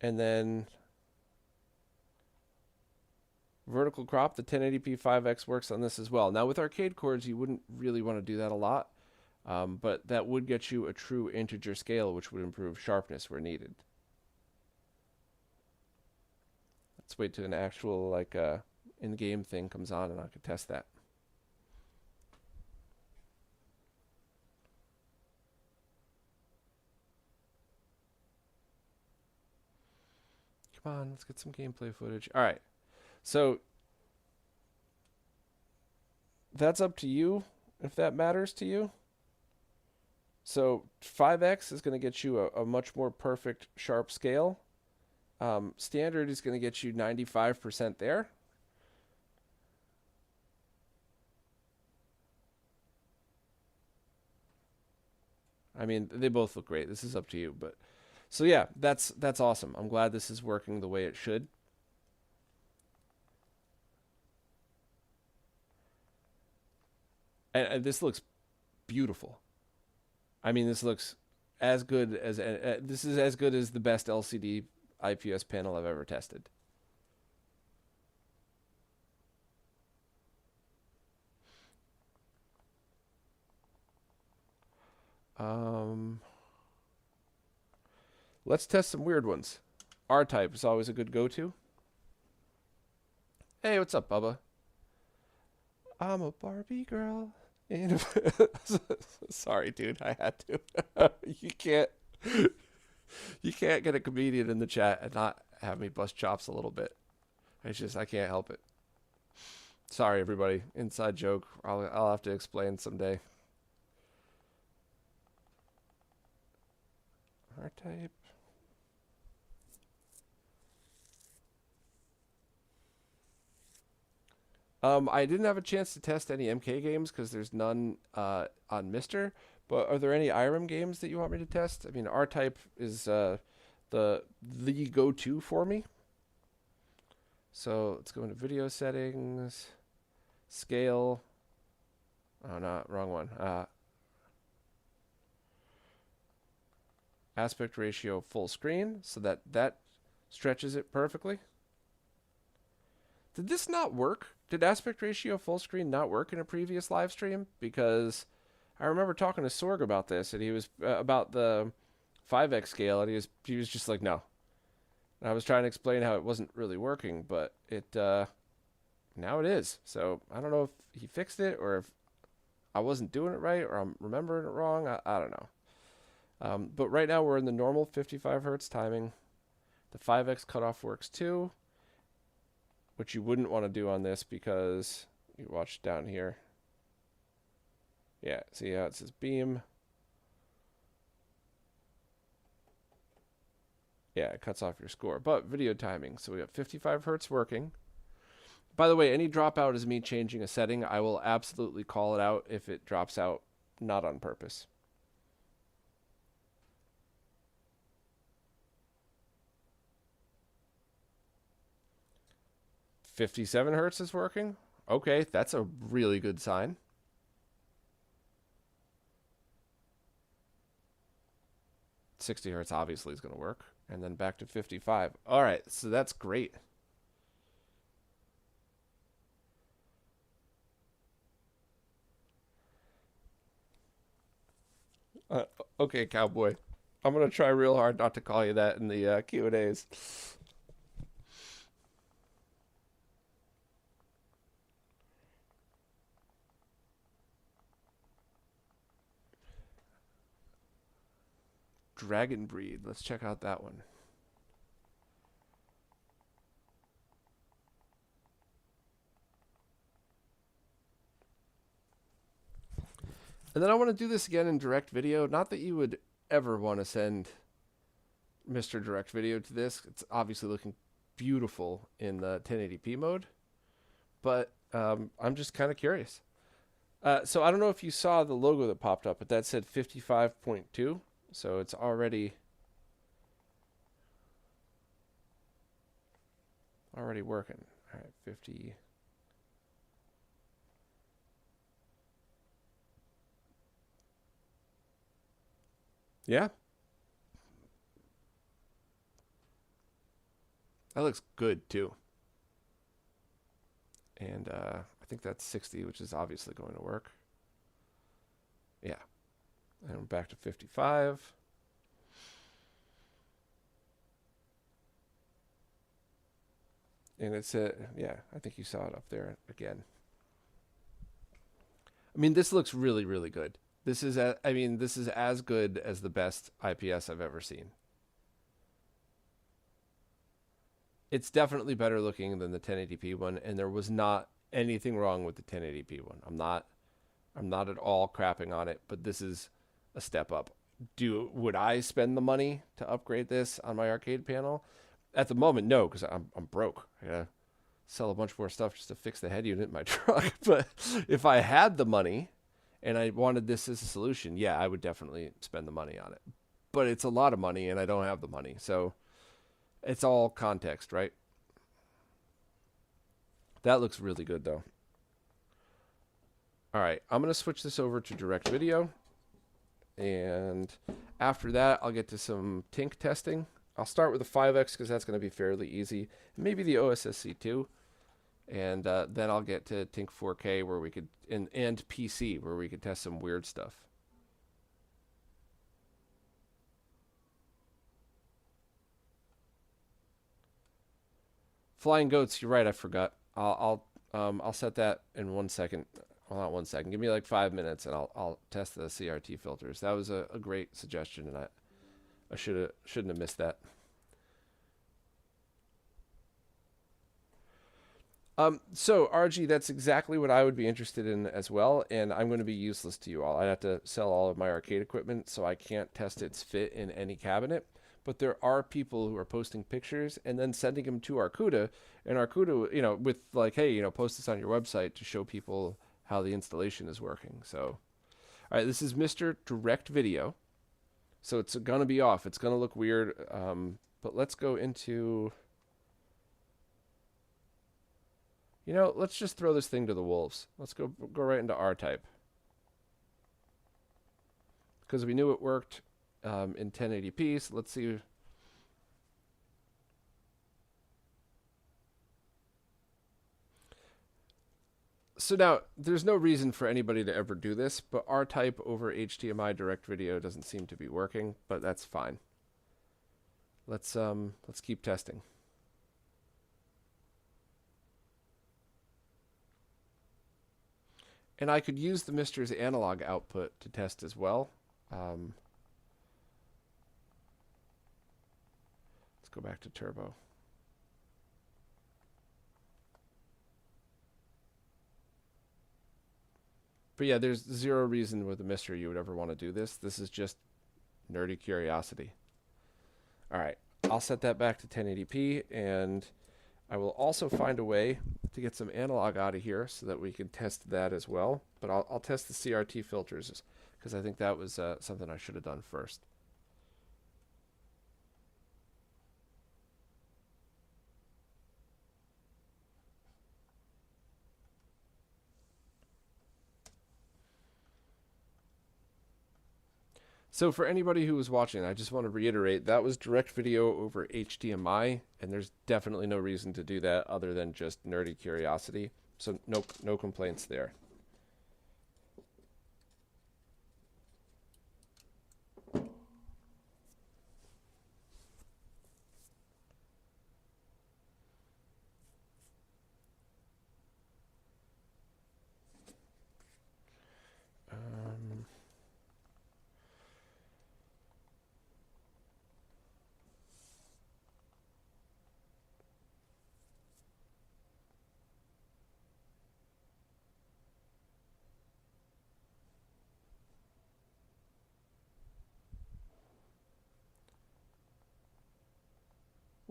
And then vertical crop, the 1080p 5x works on this as well. Now with arcade cores, you wouldn't really want to do that a lot, but that would get you a true integer scale, which would improve sharpness where needed. Let's wait till an actual like in-game thing comes on and I can test that. Come on, let's get some gameplay footage. All right. So that's up to you if that matters to you. So 5x is going to get you a much more perfect sharp scale. Standard is going to get you 95% there. I mean, they both look great. This is up to you, but so yeah, that's awesome. I'm glad this is working the way it should. And this looks beautiful. I mean, this looks as good as this is as good as the best LCD IPS panel I've ever tested. Let's test some weird ones. R-Type is always a good go-to. Hey, what's up, Bubba? I'm a Barbie girl. Sorry, dude, I had to. You can't get a comedian in the chat and not have me bust chops a little bit. It's just I can't help it. Sorry, everybody. Inside joke. I'll have to explain someday. R-Type. I didn't have a chance to test any MK games because there's none on Mister. But are there any IRM games that you want me to test? I mean, R-Type is the go-to for me. So let's go into video settings, scale. Oh, no, wrong one. Aspect ratio full screen, so that stretches it perfectly. Did this not work? Did aspect ratio full screen not work in a previous live stream? Because I remember talking to Sorg about this, and he was about the 5x scale, and he was just like, no. And I was trying to explain how it wasn't really working, but it now it is. So I don't know if he fixed it or if I wasn't doing it right or I'm remembering it wrong. I don't know. But right now we're in the normal 55 hertz timing. The 5x cutoff works too, which you wouldn't want to do on this because you watch down here. Yeah, see how it says beam? Yeah, it cuts off your score. But video timing. So we got 55 hertz working. By the way, any dropout is me changing a setting. I will absolutely call it out if it drops out, not on purpose. .57 hertz is working. Okay, that's a really good sign. .60 hertz obviously is going to work. And then back to 55. All right, so that's great. Okay, cowboy. I'm going to try real hard not to call you that in the Q&As. Dragon Breed. Let's check out that one. And then I want to do this again in direct video. Not that you would ever want to send Mr. Direct Video to this. It's obviously looking beautiful in the 1080p mode. But I'm just kind of curious. So I don't know if you saw the logo that popped up, but that said 55.2. So it's already working. All right, 50. Yeah, that looks good too. And I think that's 60, which is obviously going to work. Yeah. And we're back to 55. And it's yeah, I think you saw it up there again. I mean, this looks really, really good. This is, I mean, this is as good as the best IPS I've ever seen. It's definitely better looking than the 1080p one, and there was not anything wrong with the 1080p one. I'm not at all crapping on it, but this is a step up. Would I spend the money to upgrade this on my arcade panel? At the moment, no, because I'm broke. I gotta sell a bunch more stuff just to fix the head unit in my truck. But if I had the money and I wanted this as a solution, yeah, I would definitely spend the money on it. But it's a lot of money, and I don't have the money, so it's all context, right? That looks really good, though. All right, I'm gonna switch this over to direct video. And after that, I'll get to some Tink testing. I'll start with the 5X because that's going to be fairly easy. Maybe the OSSC too. And then I'll get to Tink 4K where we could, and PC where we could test some weird stuff. Flying goats, you're right, I forgot. I'll set that in 1 second. Well, not 1 second. Give me like 5 minutes, and I'll test the CRT filters. That was a great suggestion, and I shouldn't have missed that. So RG, that's exactly what I would be interested in as well, and I'm going to be useless to you all. I have to sell all of my arcade equipment, so I can't test its fit in any cabinet. But there are people who are posting pictures and then sending them to Arcooda, and Arcooda, with like, hey, post this on your website to show people how the installation is working. So, all right, this is Mr. Direct Video, so it's gonna be off. It's gonna look weird, but let's go into. Let's just throw this thing to the wolves. Let's go right into R-Type. Because we knew it worked in 1080p, so let's see. So now, there's no reason for anybody to ever do this, but R-Type over HDMI direct video doesn't seem to be working, but that's fine. Let's keep testing. And I could use the Mister's analog output to test as well. Let's go back to turbo. But yeah, there's zero reason with the Mister you would ever want to do this. This is just nerdy curiosity. All right, I'll set that back to 1080p, and I will also find a way to get some analog out of here so that we can test that as well. But I'll test the CRT filters because I think that was something I should have done first. So for anybody who was watching, I just want to reiterate that was direct video over HDMI, and there's definitely no reason to do that other than just nerdy curiosity. So no complaints there.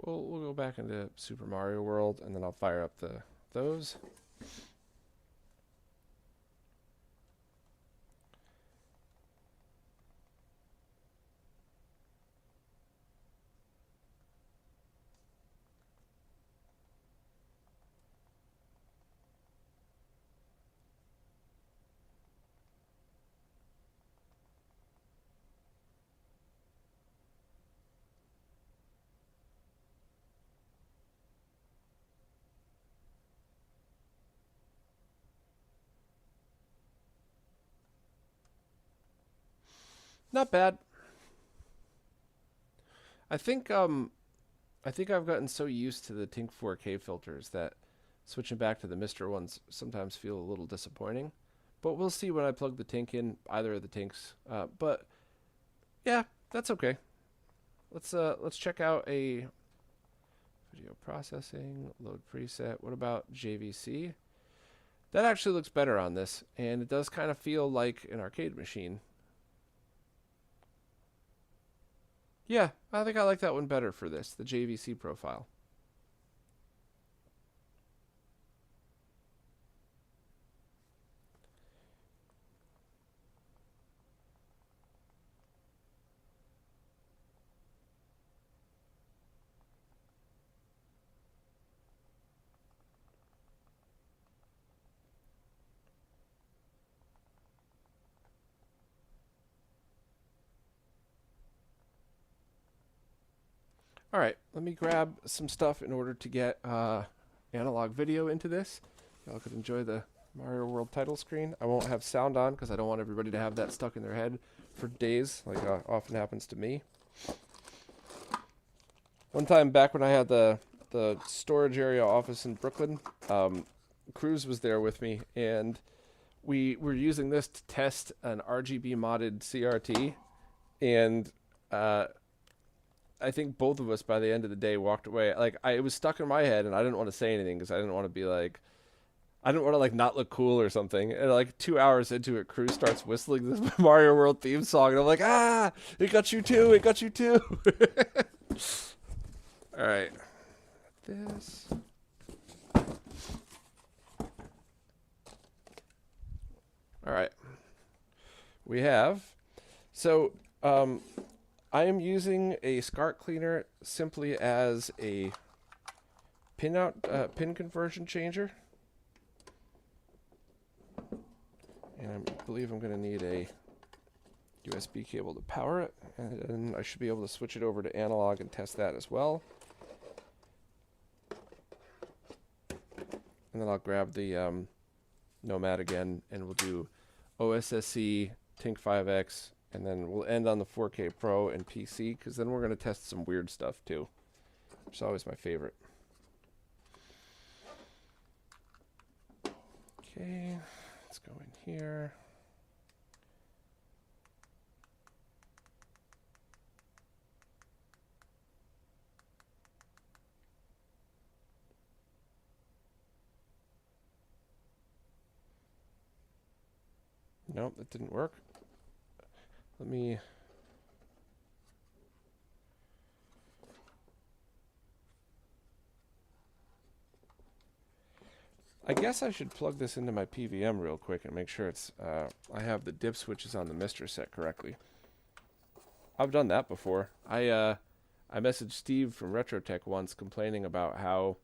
We'll go back into Super Mario World, and then I'll fire up those. Not bad. I think I've gotten so used to the Tink 4K filters that switching back to the Mister ones sometimes feel a little disappointing. But we'll see when I plug the Tink in, either of the Tinks. But yeah, that's okay. Let's check out a video processing, load preset. What about JVC? That actually looks better on this, and it does kind of feel like an arcade machine. Yeah, I think I like that one better for this, the JVC profile. All right, let me grab some stuff in order to get analog video into this. Y'all could enjoy the Mario World title screen. I won't have sound on because I don't want everybody to have that stuck in their head for days, like often happens to me. One time back when I had the storage area office in Brooklyn, Cruz was there with me, and we were using this to test an RGB modded CRT, and I think both of us by the end of the day walked away. Like, it was stuck in my head, and I didn't want to say anything because I didn't want to be like, I didn't want to like not look cool or something. And like 2 hours into it, Cruz starts whistling this Mario World theme song, and I'm like, it got you too, it got you too. All right, this. All right, we have so. I am using a Scart cleaner simply as a pin conversion changer, and I believe I'm going to need a USB cable to power it, and then I should be able to switch it over to analog and test that as well. And then I'll grab the Nomad again, and we'll do OSSC, Tink 5X, and then we'll end on the 4K Pro and PC, because then we're going to test some weird stuff too, which is always my favorite. Okay, let's go in here. Nope, that didn't work. Let me... I guess I should plug this into my PVM real quick and make sure it's I have the dip switches on the Mister set correctly. I've done that before. I messaged Steve from RetroTech once complaining about how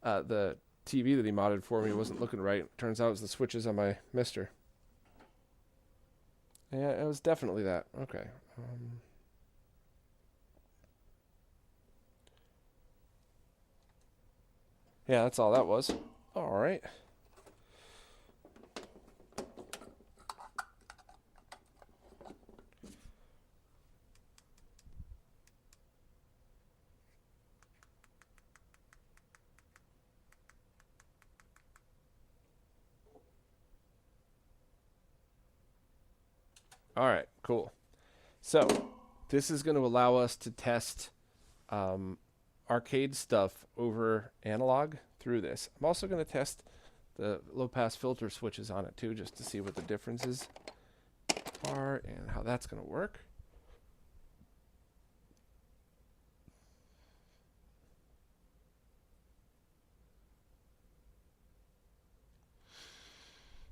the TV that he modded for me wasn't looking right. Turns out it was the switches on my Mister. Yeah, it was definitely that. Okay. Yeah, that's all that was. All right. All right, cool. So this is going to allow us to test arcade stuff over analog through this. I'm also going to test the low-pass filter switches on it too, just to see what the differences are and how that's going to work.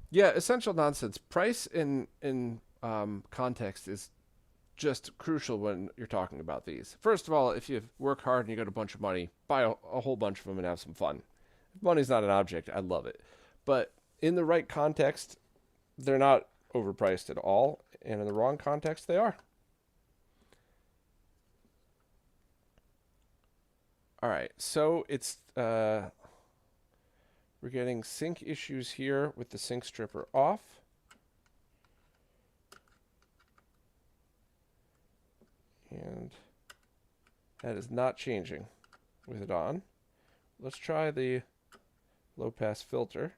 Yeah, essential nonsense. Price in context is just crucial when you're talking about these. First of all, if you work hard and you got a bunch of money, buy a whole bunch of them and have some fun. If money's not an object, I love it. But in the right context, they're not overpriced at all. And in the wrong context, they are. All right, so it's we're getting sync issues here with the sync stripper off. And that is not changing with it on. Let's try the low pass filter.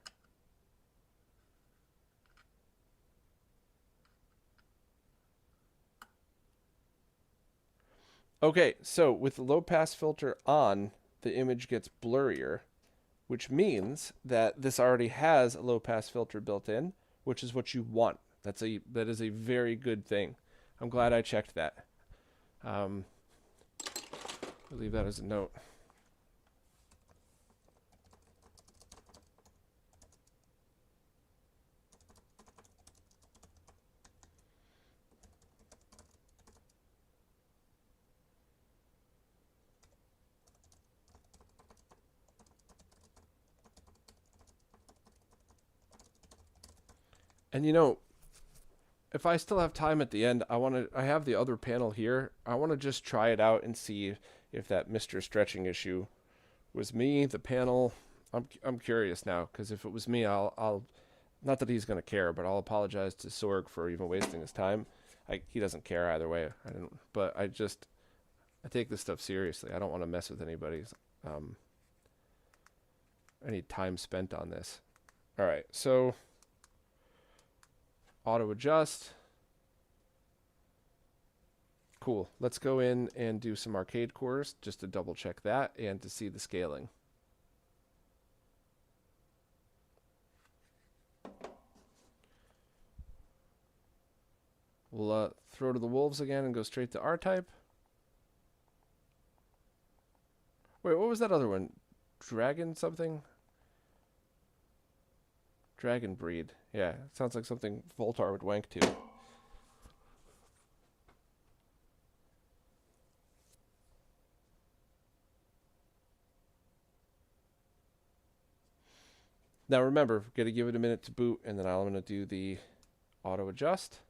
Okay, so with the low pass filter on, the image gets blurrier, which means that this already has a low pass filter built in, which is what you want. That is a very good thing. I'm glad I checked that. I'll leave that as a note. And you know, if I still have time at the end, I have the other panel here. I want to just try it out and see if that Mr. Stretching issue was me, the panel. I'm curious now, because if it was me, I'll not that he's going to care, but I'll apologize to Sorg for even wasting his time. He doesn't care either way. But I take this stuff seriously. I don't want to mess with anybody's any time spent on this. All right, so auto adjust. Cool. Let's go in and do some arcade cores just to double check that and to see the scaling. We'll throw to the wolves again and go straight to R-type. Wait, what was that other one? Dragon something? Dragon breed. Yeah, it sounds like something Voltar would wank to. Now remember, got to give it a minute to boot, and then I'm going to do the auto adjust.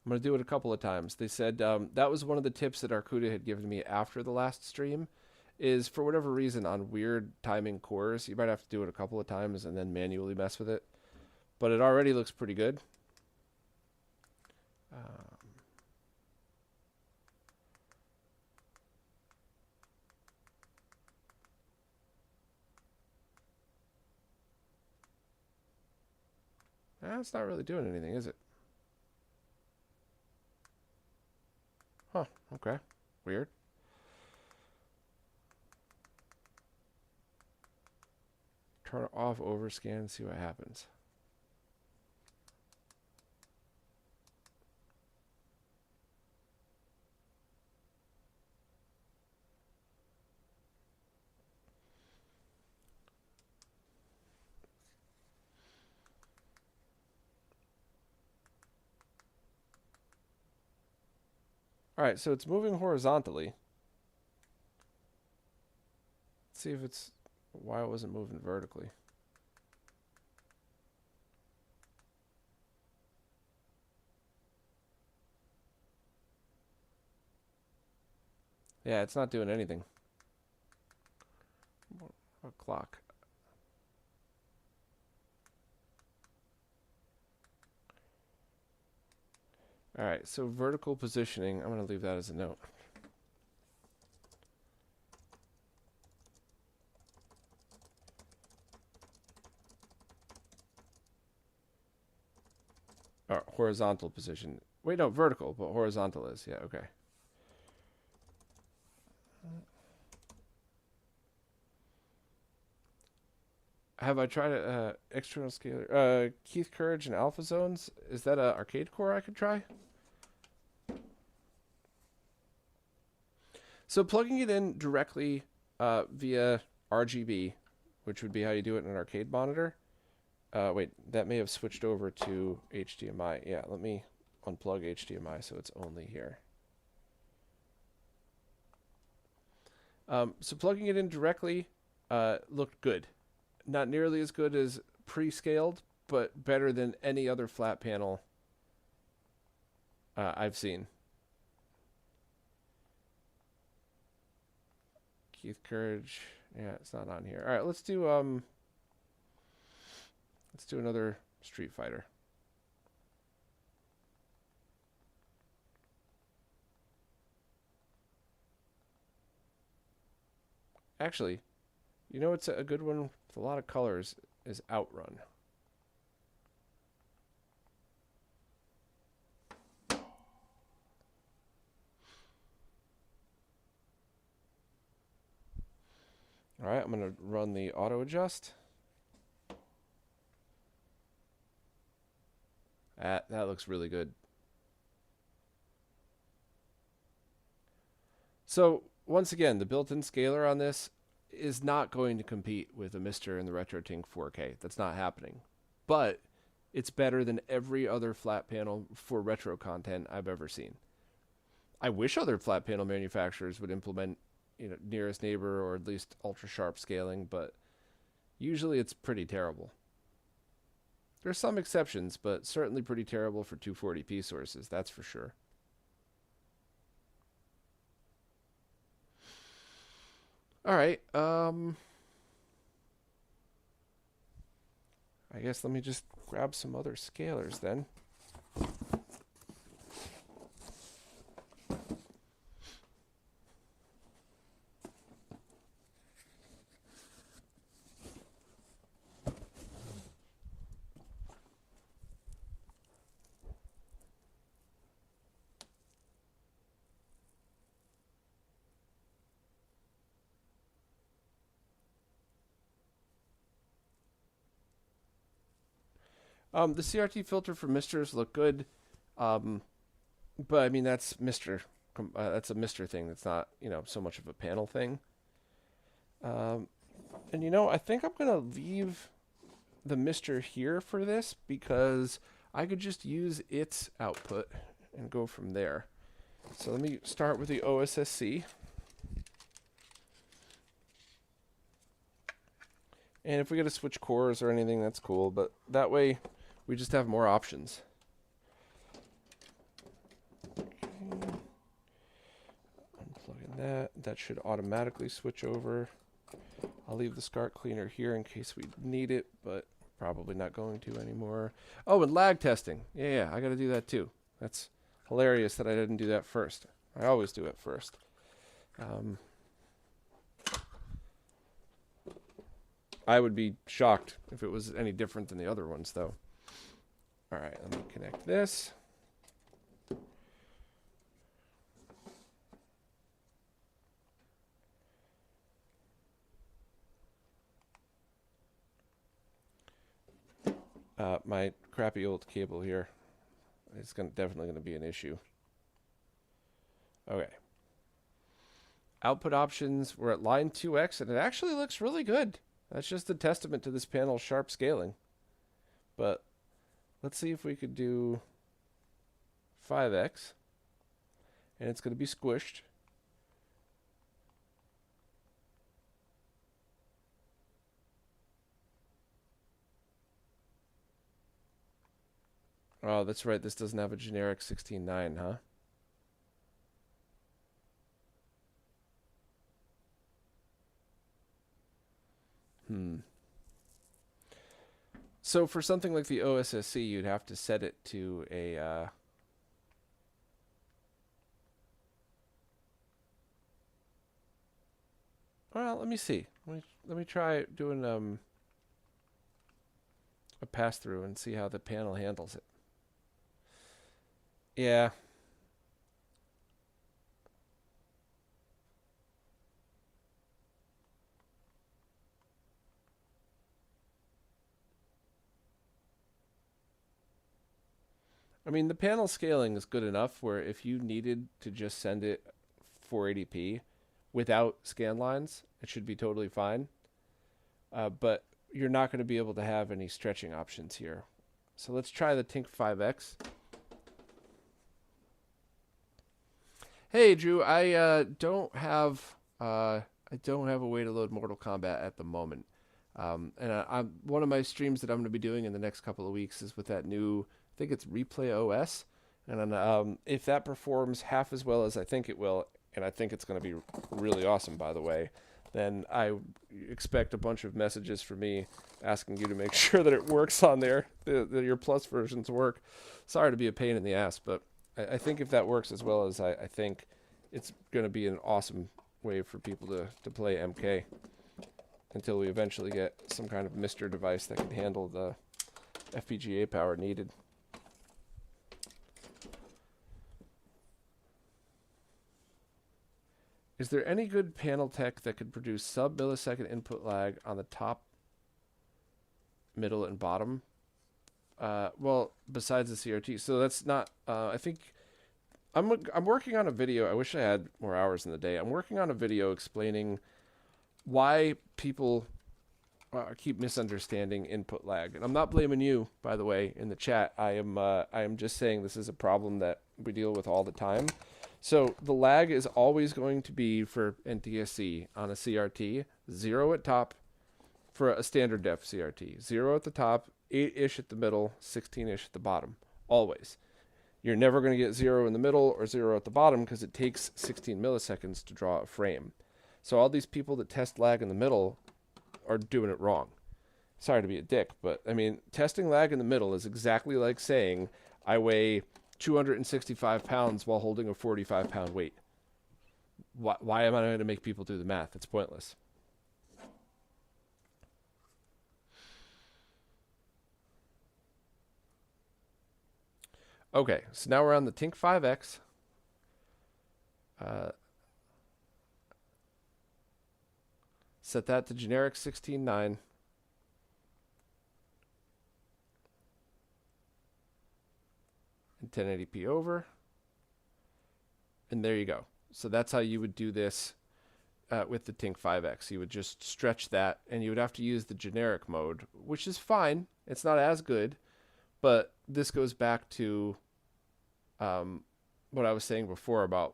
I'm going to do it a couple of times. They said that was one of the tips that Arcooda had given me after the last stream, is for whatever reason on weird timing cores, you might have to do it a couple of times and then manually mess with it. But it already looks pretty good. It's not really doing anything, is it? Huh, okay. Weird. Turn off overscan and see what happens. All right, so it's moving horizontally. Let's see if it's why it wasn't moving vertically. Yeah, it's not doing anything. A clock. All right, so vertical positioning, I'm going to leave that as a note. Or horizontal position. Wait, no, vertical, but horizontal is. Yeah, okay. Have I tried external scaler? Keith Courage and Alpha Zones. Is that an arcade core I could try? So plugging it in directly via RGB, which would be how you do it in an arcade monitor. Wait, that may have switched over to HDMI. Yeah, let me unplug HDMI so it's only here. So plugging it in directly looked good. Not nearly as good as pre-scaled, but better than any other flat panel I've seen. Keith Courage. Yeah, it's not on here. All right, let's do another Street Fighter. Actually, you know what's a good one with a lot of colors is Outrun. All right, I'm going to run the auto adjust. That looks really good. So once again, the built-in scaler on this is not going to compete with a Mister and the RetroTink 4K. That's not happening. But it's better than every other flat panel for retro content I've ever seen. I wish other flat panel manufacturers would implement, nearest neighbor or at least ultra sharp scaling, but usually it's pretty terrible. There's some exceptions, but certainly pretty terrible for 240p sources, that's for sure. All right, I guess let me just grab some other scalers then. The CRT filter for Misters look good, but I mean that's Mister. That's a Mister thing. That's not so much of a panel thing. And I think I'm gonna leave the Mister here for this because I could just use its output and go from there. So let me start with the OSSC. And if we get to switch cores or anything, that's cool, but that way we just have more options. Okay. Unplugging that. That should automatically switch over. I'll leave the Scart cleaner here in case we need it, but probably not going to anymore. Oh, and lag testing. Yeah, I got to do that too. That's hilarious that I didn't do that first. I always do it first. I would be shocked if it was any different than the other ones, though. All right, let me connect this. My crappy old cable here. It's definitely going to be an issue. Okay. Output options, we're at line 2x, and it actually looks really good. That's just a testament to this panel's sharp scaling. But let's see if we could do 5x. And it's going to be squished. Oh, that's right. This doesn't have a generic 16:9, huh? So for something like the OSSC, you'd have to set it to a well, let me see. Let me try doing a pass through and see how the panel handles it. Yeah. I mean, the panel scaling is good enough where if you needed to just send it 480p without scan lines, it should be totally fine. But you're not going to be able to have any stretching options here. So let's try the Tink 5X. Hey, Drew, I don't have a way to load Mortal Kombat at the moment. And I'm one of my streams that I'm going to be doing in the next couple of weeks is with that new, I think it's Replay OS. And if that performs half as well as I think it will, and I think it's going to be really awesome, by the way, then I expect a bunch of messages from me asking you to make sure that it works on there, that your Plus versions work. Sorry to be a pain in the ass, but I think if that works as well as I think, it's going to be an awesome way for people to play MK until we eventually get some kind of Mister device that can handle the FPGA power needed. Is there any good panel tech that could produce sub-millisecond input lag on the top, middle, and bottom? Well, besides the CRT. So that's not, I think, I'm working on a video. I wish I had more hours in the day. I'm working on a video explaining why people keep misunderstanding input lag. And I'm not blaming you, by the way, in the chat. I am just saying this is a problem that we deal with all the time. So the lag is always going to be for NTSC on a CRT, 0 at top for a standard def CRT, 0 at the top, 8-ish at the middle, 16-ish at the bottom, always. You're never going to get 0 in the middle or 0 at the bottom because it takes 16 milliseconds to draw a frame. So all these people that test lag in the middle are doing it wrong. Sorry to be a dick, but I mean, testing lag in the middle is exactly like saying I weigh 265 pounds while holding a 45-pound weight. Why am I going to make people do the math? It's pointless. Okay, so now we're on the Tink 5X. Set that to generic 16.9. And 1080p over. And there you go. So that's how you would do this with the Tink 5X. You would just stretch that, and you would have to use the generic mode, which is fine. It's not as good, but this goes back to what I was saying before about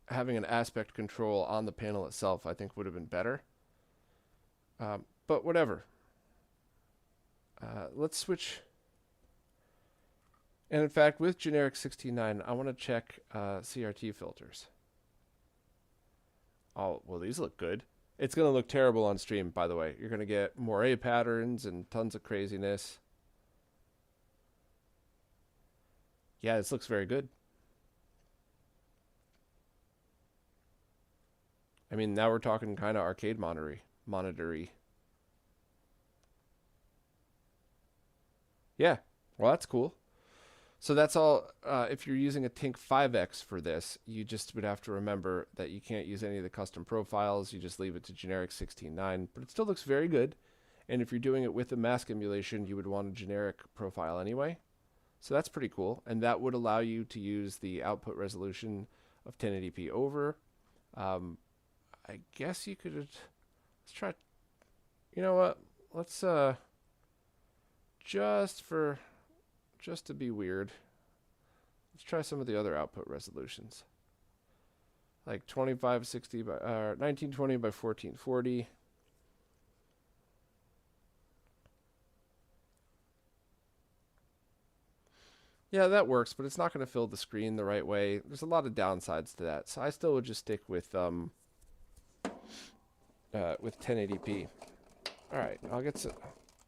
having an aspect control on the panel itself. I think would have been better. But whatever. Let's switch. And in fact, with generic 16.9, I want to check CRT filters. Oh, well, these look good. It's going to look terrible on stream, by the way. You're going to get moire patterns and tons of craziness. Yeah, this looks very good. I mean, now we're talking kind of arcade monitory. Yeah, well, that's cool. So that's all. If you're using a Tink 5X for this, you just would have to remember that you can't use any of the custom profiles. You just leave it to generic 16.9, but it still looks very good. And if you're doing it with a mask emulation, you would want a generic profile anyway. So that's pretty cool. And that would allow you to use the output resolution of 1080p over. I guess you could, let's try, you know what? Let's, just to be weird, let's try some of the other output resolutions. Like 2560 by 1920 by 1440. Yeah, that works, but it's not going to fill the screen the right way. There's a lot of downsides to that, so I still would just stick with 1080p. All right, I'll get some.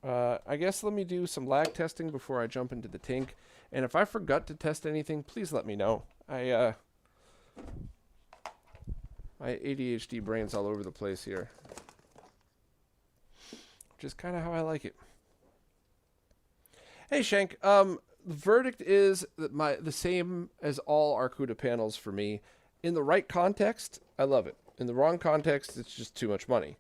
I guess let me do some lag testing before I jump into the Tink. And if I forgot to test anything, please let me know. My ADHD brain's all over the place here, which is kind of how I like it. Hey, Shank. The verdict is that the same as all Arcooda panels for me. In the right context, I love it. In the wrong context, it's just too much money.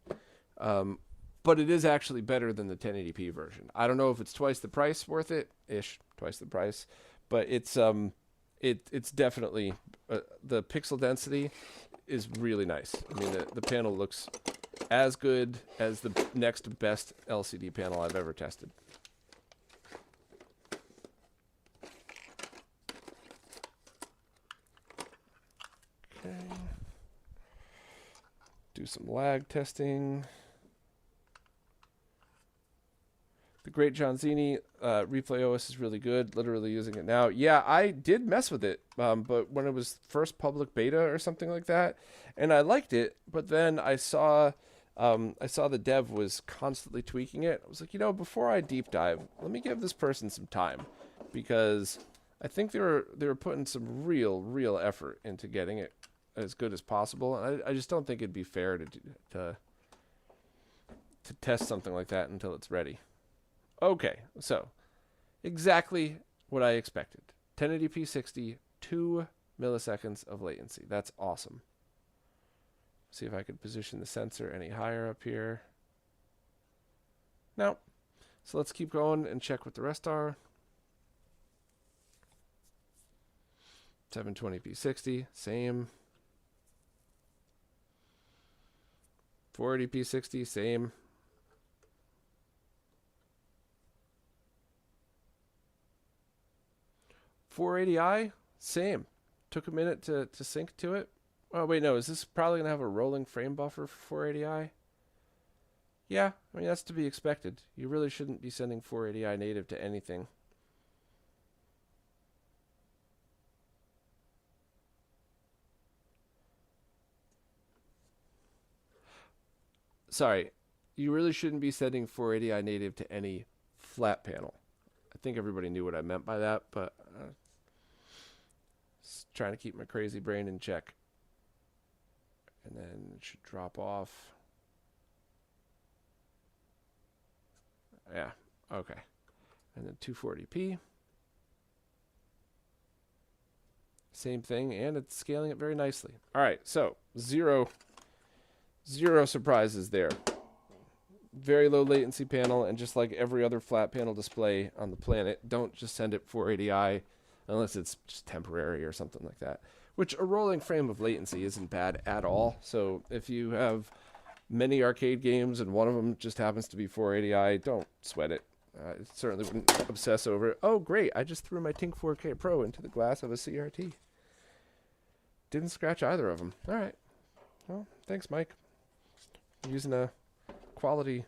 But it is actually better than the 1080p version. I don't know if it's twice the price worth it, twice the price, but it's definitely the pixel density is really nice. I mean, the panel looks as good as the next best LCD panel I've ever tested. Okay. Do some lag testing. The great John Zini, Replay OS is really good. Literally using it now. Yeah, I did mess with it, but when it was first public beta or something like that, and I liked it. But then I saw the dev was constantly tweaking it. I was like, before I deep dive, let me give this person some time, because I think they were putting some real effort into getting it as good as possible. I just don't think it'd be fair to test something like that until it's ready. Okay, so exactly what I expected. 1080p 60, 2 milliseconds of latency. That's awesome. See if I could position the sensor any higher up here. No. So let's keep going and check what the rest are. 720p 60, same. 480p 60, same. .480i, same. Took a minute to sync to it. Oh, wait, no. Is this probably going to have a rolling frame buffer for 480i? Yeah, I mean, that's to be expected. You really shouldn't be sending 480i native to anything. Sorry, you really shouldn't be sending 480i native to any flat panel. I think everybody knew what I meant by that, but just trying to keep my crazy brain in check. And then it should drop off. Yeah, okay. And then 240p. Same thing, and it's scaling it very nicely. All right, so zero surprises there. Very low latency panel, and just like every other flat panel display on the planet, don't just send it 480i unless it's just temporary or something like that. Which a rolling frame of latency isn't bad at all. So if you have many arcade games and one of them just happens to be 480i, don't sweat it. I certainly wouldn't obsess over it. Oh, great. I just threw my Tink 4K Pro into the glass of a CRT. Didn't scratch either of them. All right. Well, thanks, Mike. I'm using a quality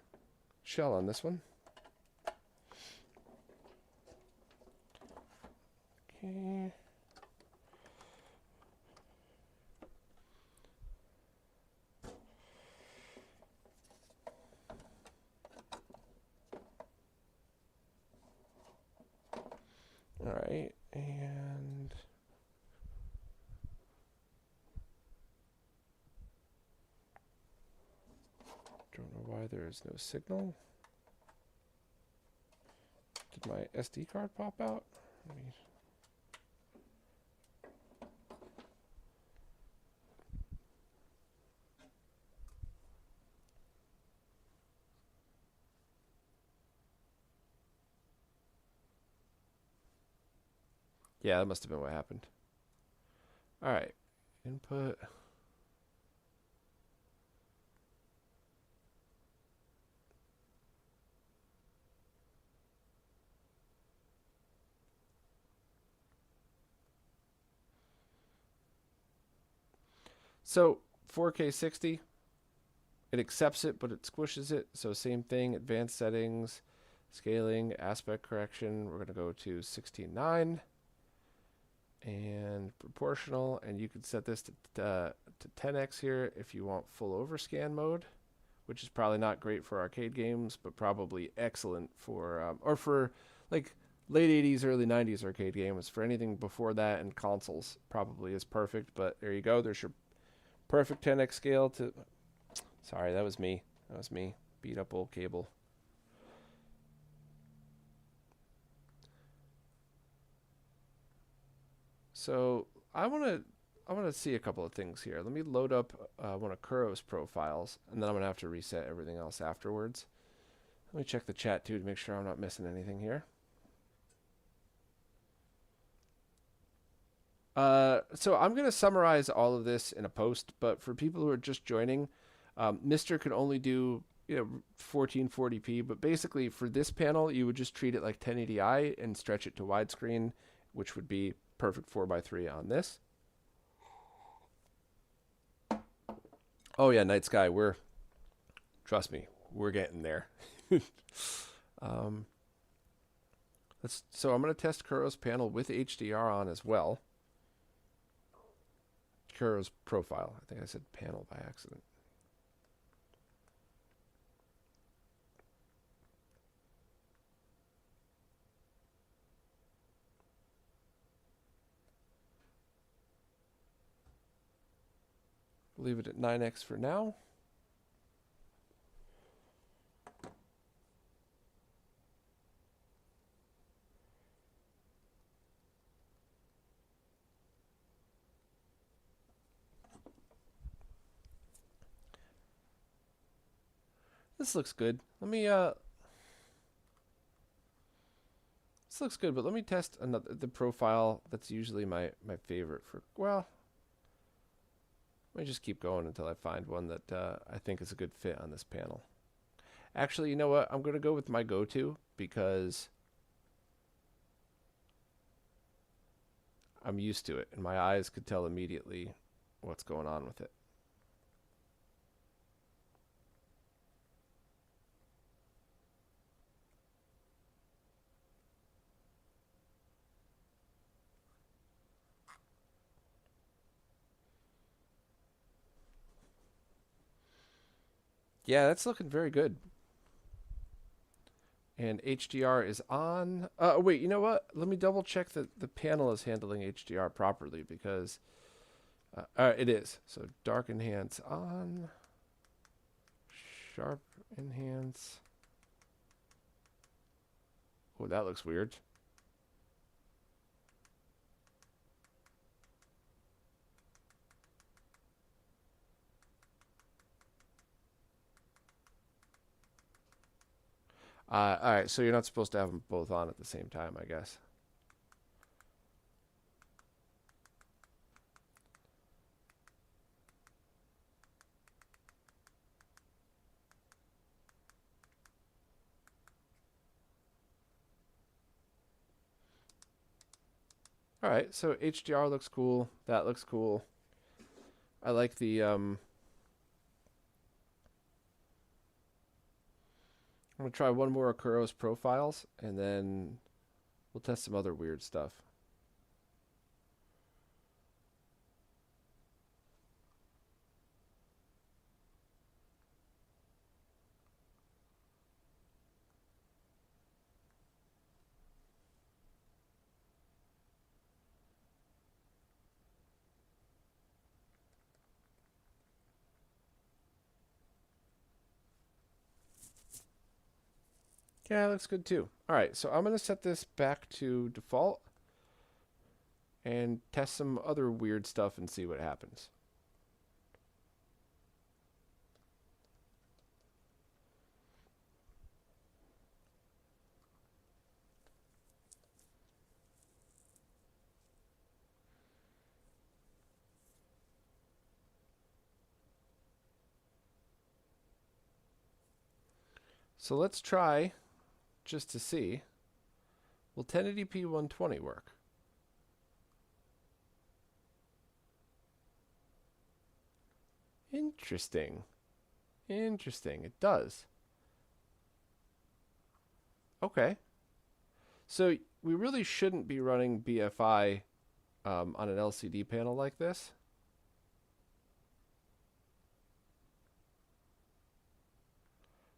shell on this one. Okay. All right, and don't know why there is no signal. Did my SD card pop out? Yeah, that must have been what happened. All right, input. So 4K 60, it accepts it, but it squishes it. So same thing, advanced settings, scaling, aspect correction. We're going to go to 16:9 and proportional. And you can set this to 10x here if you want full overscan mode, which is probably not great for arcade games, but probably excellent for, or for like late 80s, early 90s arcade games. For anything before that and consoles probably is perfect, but there you go. There's your perfect 10x scale to... Sorry, that was me. That was me. Beat up old cable. So I want to see a couple of things here. Let me load up one of Kuro's profiles, and then I'm going to have to reset everything else afterwards. Let me check the chat too to make sure I'm not missing anything here. So I'm going to summarize all of this in a post, but for people who are just joining, Mr. can only do 1440p, but basically for this panel, you would just treat it like 1080i and stretch it to widescreen, which would be perfect 4:3 on this. Oh yeah, Night Sky, trust me, we're getting there. So I'm going to test Kuro's panel with HDR on as well. Kuro's profile. I think I said panel by accident. Leave it at 9x for now. This looks good. Let me this looks good, but let me test the profile that's usually my favorite for, well, let me just keep going until I find one that I think is a good fit on this panel. Actually, you know what? I'm going to go with my go-to because I'm used to it and my eyes could tell immediately what's going on with it. Yeah, that's looking very good. And HDR is on. Wait, you know what? Let me double check that the panel is handling HDR properly because it is. So dark enhance on. Sharp enhance. Oh, that looks weird. All right, so you're not supposed to have them both on at the same time, I guess. All right, so HDR looks cool. That looks cool. I like the I'm gonna try one more Arcooda's profiles, and then we'll test some other weird stuff. Yeah, it looks good too. All right, so I'm gonna set this back to default and test some other weird stuff and see what happens. So let's try, just to see, will 1080p 120 work? Interesting. Interesting. It does. Okay. So we really shouldn't be running BFI on an LCD panel like this.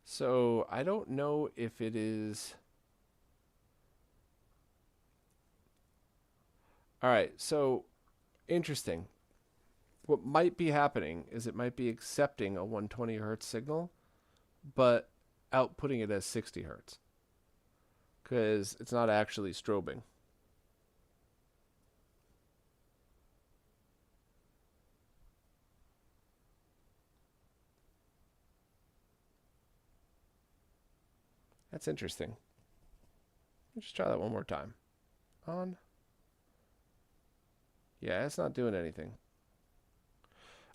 So I don't know if it is. All right, so interesting. What might be happening is it might be accepting a 120 hertz signal, but outputting it as 60 hertz because it's not actually strobing. That's interesting. Let's just try that one more time. On. Yeah, it's not doing anything.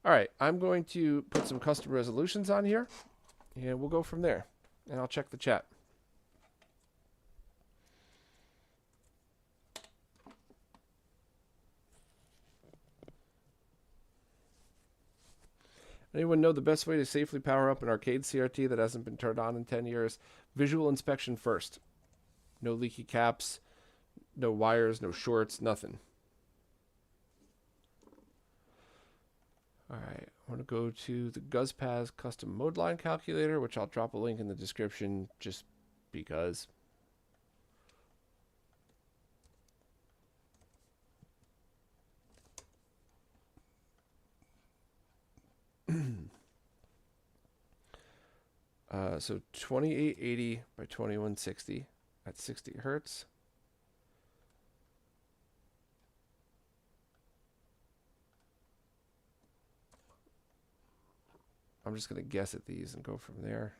All right, I'm going to put some custom resolutions on here, and we'll go from there. And I'll check the chat. Anyone know the best way to safely power up an arcade CRT that hasn't been turned on in 10 years? Visual inspection first. No leaky caps, no wires, no shorts, nothing. All right, I want to go to the GuzPaz custom mode line calculator, which I'll drop a link in the description just because. So 2880 by 2160 at 60 hertz. I'm just going to guess at these and go from there.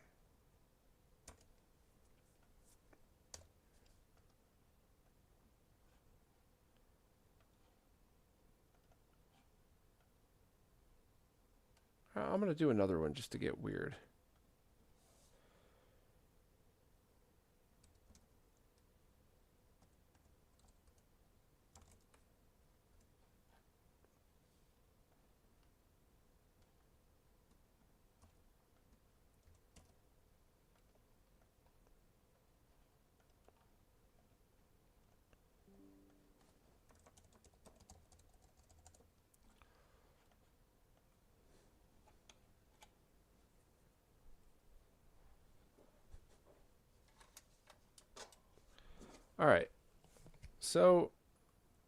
I'm going to do another one just to get weird. All right, so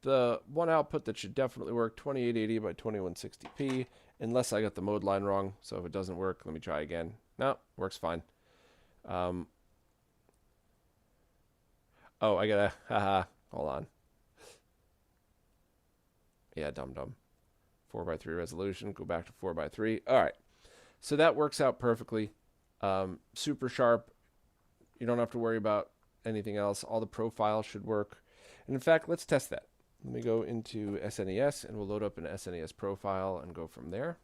the one output that should definitely work, 2880 by 2160p, unless I got the mode line wrong. So if it doesn't work, let me try again. No, works fine. Oh, I gotta, haha, hold on. Yeah, dumb. 4:3 resolution, go back to 4:3. All right, so that works out perfectly. Super sharp. You don't have to worry about anything else. All the profiles should work. And in fact, let's test that. Let me go into SNES and we'll load up an SNES profile and go from there.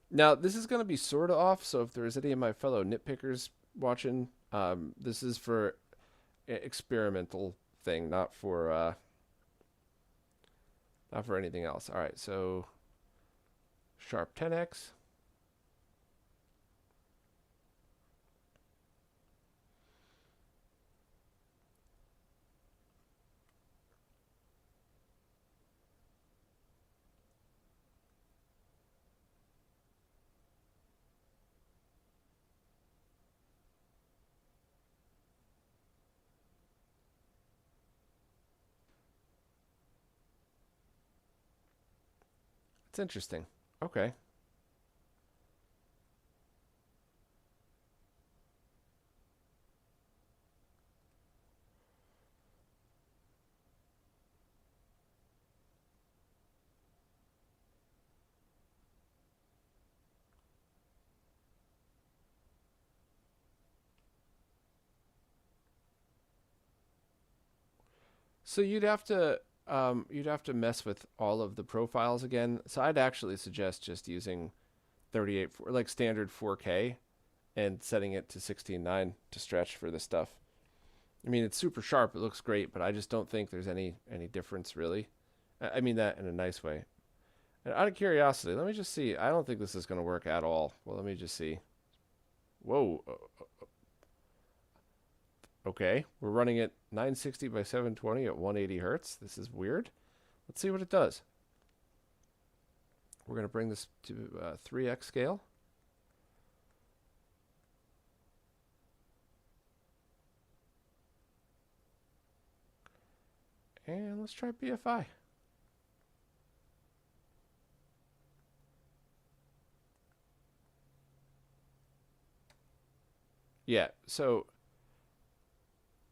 Now, this is going to be sort of off, so if there's any of my fellow nitpickers watching, this is for experimental thing, not for anything else. All right, so sharp 10x. It's interesting. Okay. So you'd have to mess with all of the profiles again. So I'd actually suggest just using 38 like standard 4K and setting it to 16:9 to stretch for this stuff. I mean, it's super sharp. It looks great, but I just don't think there's any difference really. I mean that in a nice way. And out of curiosity, let me just see. I don't think this is going to work at all. Well, let me just see. Whoa. Okay, we're running it 960 by 720 at 180 hertz. This is weird. Let's see what it does. We're going to bring this to 3x scale. And let's try BFI. Yeah, so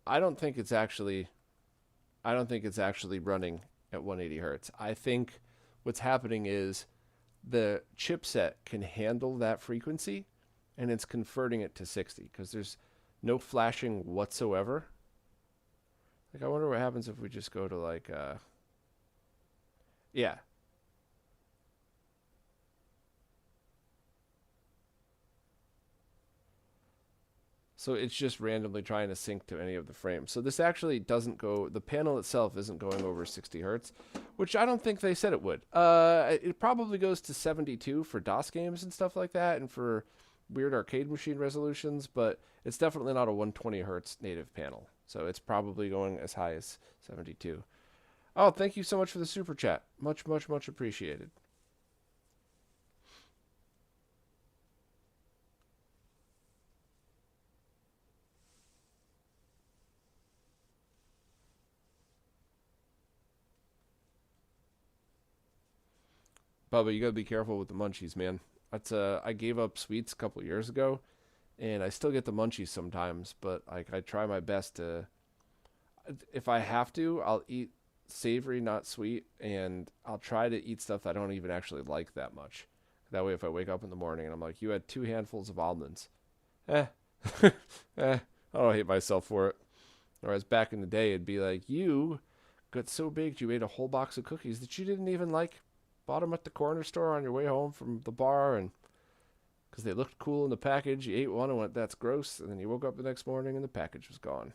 I don't think it's actually running at 180 hertz. I think what's happening is the chipset can handle that frequency and it's converting it to 60 because there's no flashing whatsoever. Like, I wonder what happens if we just go to like, yeah. So it's just randomly trying to sync to any of the frames. So this actually doesn't go, the panel itself isn't going over 60 hertz, which I don't think they said it would. It probably goes to 72 for DOS games and stuff like that and for weird arcade machine resolutions, but it's definitely not a 120 hertz native panel. So it's probably going as high as 72. Oh, thank you so much for the super chat. Much, much, much appreciated. Bubba, you gotta be careful with the munchies, man. That's I gave up sweets a couple years ago, and I still get the munchies sometimes. But I try my best to. If I have to, I'll eat savory, not sweet, and I'll try to eat stuff that I don't even actually like that much. That way, if I wake up in the morning and I'm like, "You had 2 handfuls of almonds," eh, I don't hate myself for it. Whereas back in the day, it'd be like, "You got so baked, you ate a whole box of cookies that you didn't even like." Bought them at the corner store on your way home from the bar, and because they looked cool in the package, you ate one and went, "That's gross," and then you woke up the next morning and the package was gone.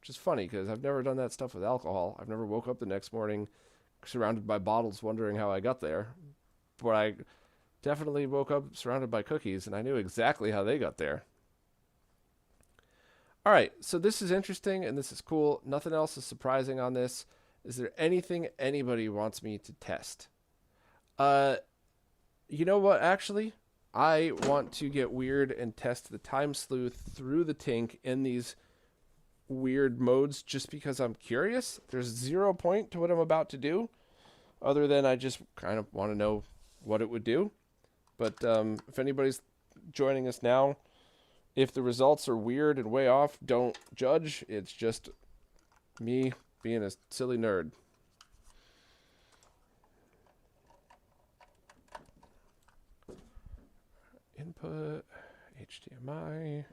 Which is funny because I've never done that stuff with alcohol. I've never woke up the next morning surrounded by bottles wondering how I got there. But I definitely woke up surrounded by cookies and I knew exactly how they got there. All right, so this is interesting and this is cool. Nothing else is surprising on this. Is there anything anybody wants me to test? You know what, actually? I want to get weird and test the time sleuth through the Tink in these weird modes just because I'm curious. There's 0 point to what I'm about to do other than I just kind of want to know what it would do. But if anybody's joining us now, if the results are weird and way off, don't judge. It's just me being a silly nerd. Input, HDMI.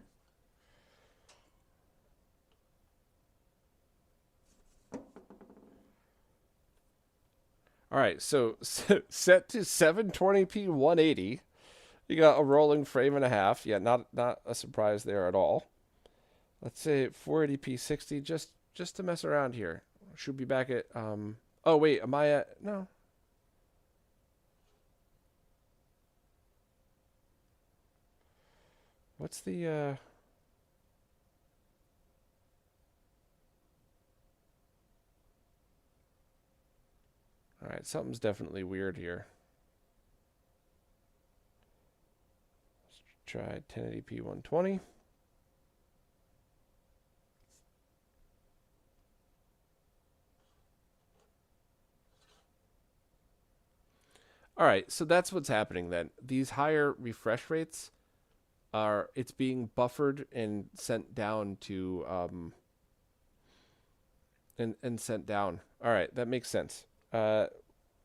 All right, so set to 720p 180. You got a rolling frame and a half. Yeah, not a surprise there at all. Let's say 480p 60 just to mess around here. Should be back at oh wait, am I at no. What's the All right, something's definitely weird here. Let's try 1080p 120. All right, so that's what's happening then. These higher refresh rates are it's being buffered and sent down to and sent down. All right, that makes sense.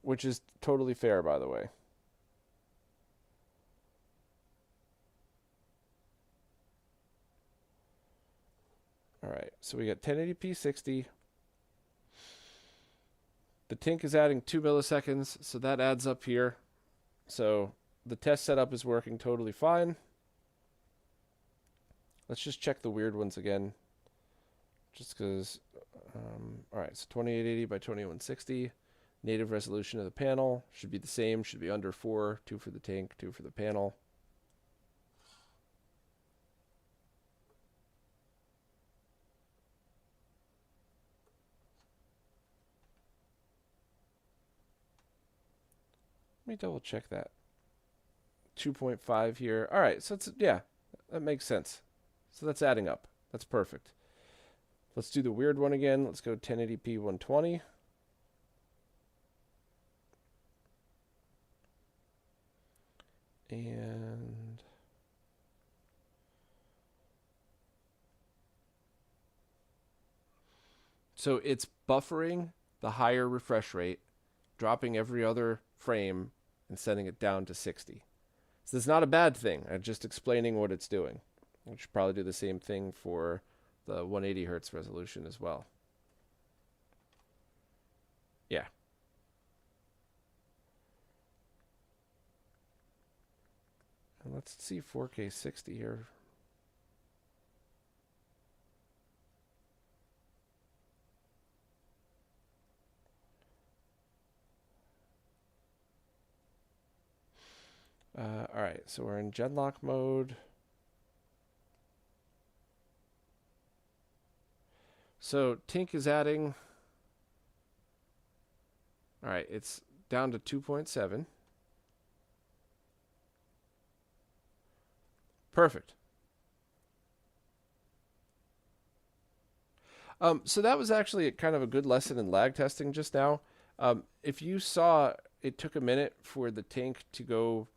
Which is totally fair, by the way. All right, so we got 1080p 60. The Tink is adding 2 milliseconds, so that adds up here. So the test setup is working totally fine. Let's just check the weird ones again. Just because, all right, so 2880 by 2160. Native resolution of the panel should be the same, should be under 4, 2 for the Tink, 2 for the panel. Let me double check that. 2.5 here. All right, so it's, yeah, that makes sense. So that's adding up. That's perfect. Let's do the weird one again. Let's go 1080p 120. And so it's buffering the higher refresh rate, dropping every other frame, and sending it down to 60. So it's not a bad thing. I'm just explaining what it's doing. We should probably do the same thing for the 180 hertz resolution as well. Yeah. And let's see 4K 60 here. All right, so we're in Genlock mode. So Tink is adding All right, it's down to 2.7. Perfect. So that was actually kind of a good lesson in lag testing just now. If you saw it took a minute for the Tink to go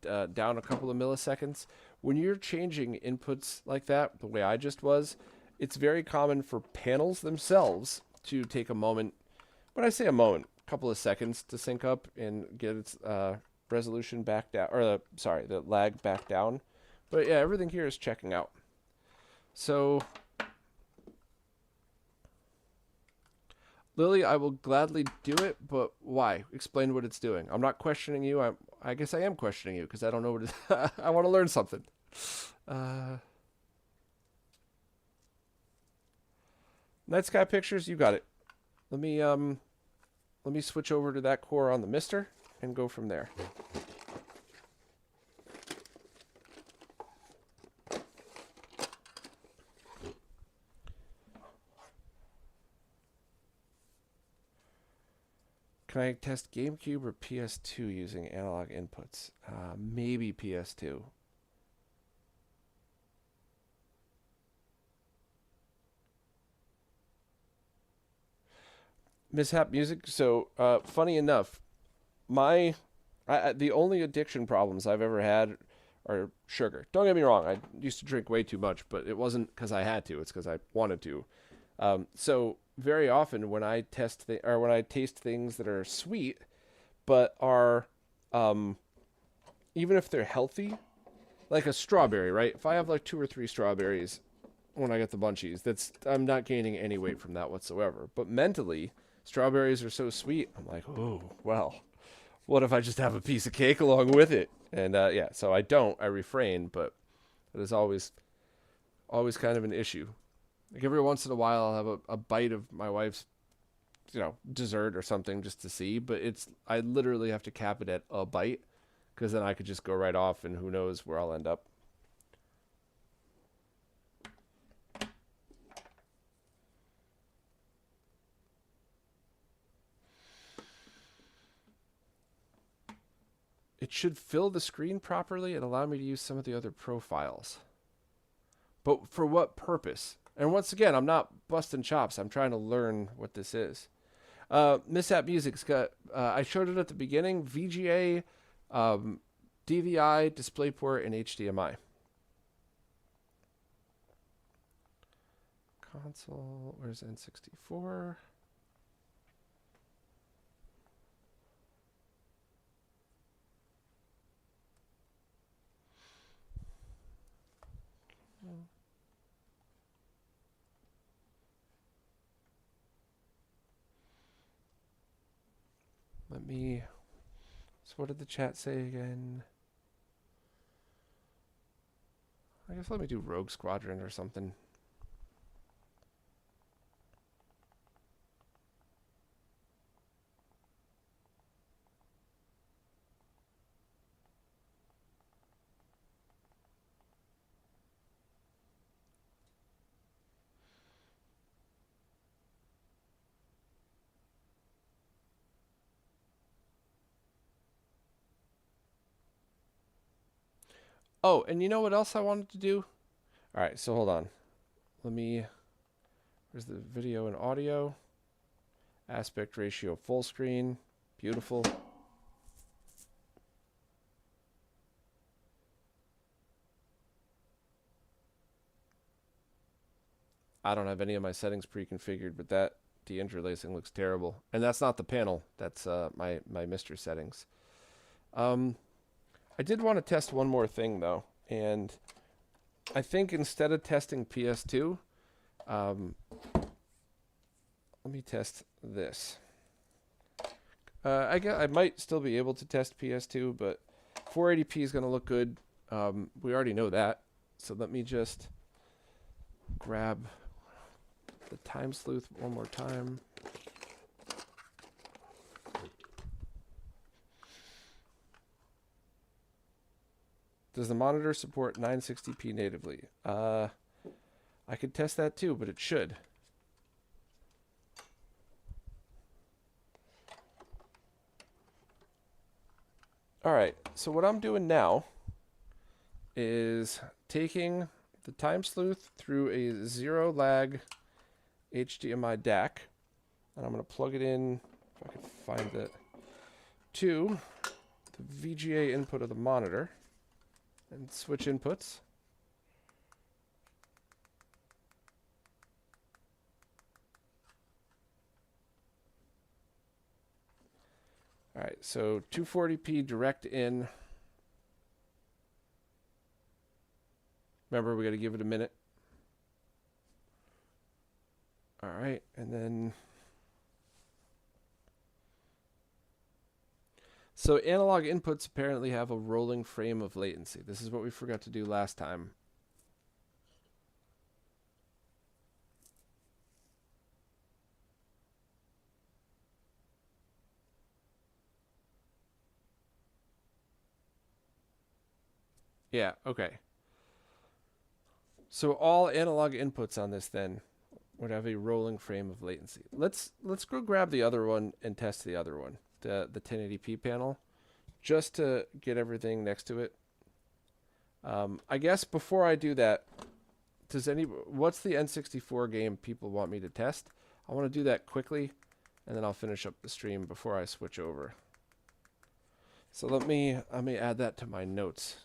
down a couple of milliseconds, when you're changing inputs like that, the way I just was, it's very common for panels themselves to take a moment. When I say a moment, a couple of seconds to sync up and get its resolution back down, or the lag back down. But yeah, everything here is checking out. So, Lily, I will gladly do it, but why? Explain what it's doing. I'm not questioning you. I guess I am questioning you because I don't know what it is. I want to learn something. Night sky pictures, you got it. Let me switch over to that core on the Mister and go from there. Can I test GameCube or PS2 using analog inputs? Maybe PS2. Mishap music. So, funny enough, the only addiction problems I've ever had are sugar. Don't get me wrong. I used to drink way too much, but it wasn't because I had to. It's because I wanted to. So very often when I when I taste things that are sweet, but are, even if they're healthy, like a strawberry, right? If I have like 2 or 3 strawberries when I get the munchies, I'm not gaining any weight from that whatsoever. But mentally, strawberries are so sweet. I'm like, oh, well, what if I just have a piece of cake along with it? And yeah, so I refrain, but it is always kind of an issue. Like every once in a while, I'll have a bite of my wife's, dessert or something just to see. But I literally have to cap it at a bite because then I could just go right off and who knows where I'll end up. It should fill the screen properly and allow me to use some of the other profiles. But for what purpose? And once again, I'm not busting chops. I'm trying to learn what this is. Mishap Music's got, I showed it at the beginning, VGA, DVI, DisplayPort, and HDMI. Console, where's N64? So what did the chat say again? I guess let me do Rogue Squadron or something. Oh, and you know what else I wanted to do? All right, so hold on. Where's the video and audio? Aspect ratio full screen. Beautiful. I don't have any of my settings pre-configured, but that deinterlacing looks terrible. And that's not the panel. That's my Mr. settings. I did want to test one more thing, though. And I think instead of testing PS2, let me test this. I might still be able to test PS2, but 480p is going to look good. We already know that. So let me just grab the time sleuth one more time. Does the monitor support 960p natively? I could test that too, but it should. All right, so what I'm doing now is taking the time sleuth through a zero lag HDMI DAC, and I'm going to plug it in, if I can find it, to the VGA input of the monitor and switch inputs. All right, so 240p direct in. Remember, we got to give it a minute. All right, and then so analog inputs apparently have a rolling frame of latency. This is what we forgot to do last time. Yeah, okay. So all analog inputs on this then would have a rolling frame of latency. Let's go grab the other one and test the other one, the 1080p panel, just to get everything next to it. I guess before I do that, what's the N64 game people want me to test? I want to do that quickly, and then I'll finish up the stream before I switch over. So let me add that to my notes.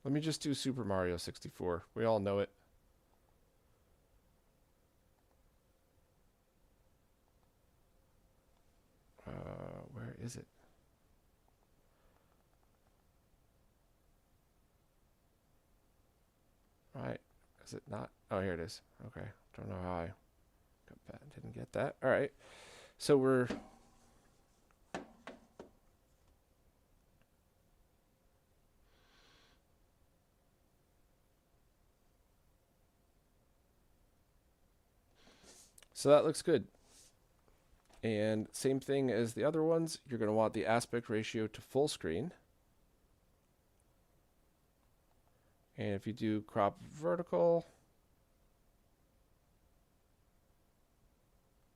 Let me just do Super Mario 64. We all know it. Where is it? Right. Is it not? Oh, here it is. Okay. Don't know how I didn't get that. All right. So we're... So that looks good. And same thing as the other ones, you're going to want the aspect ratio to full screen. And if you do crop vertical,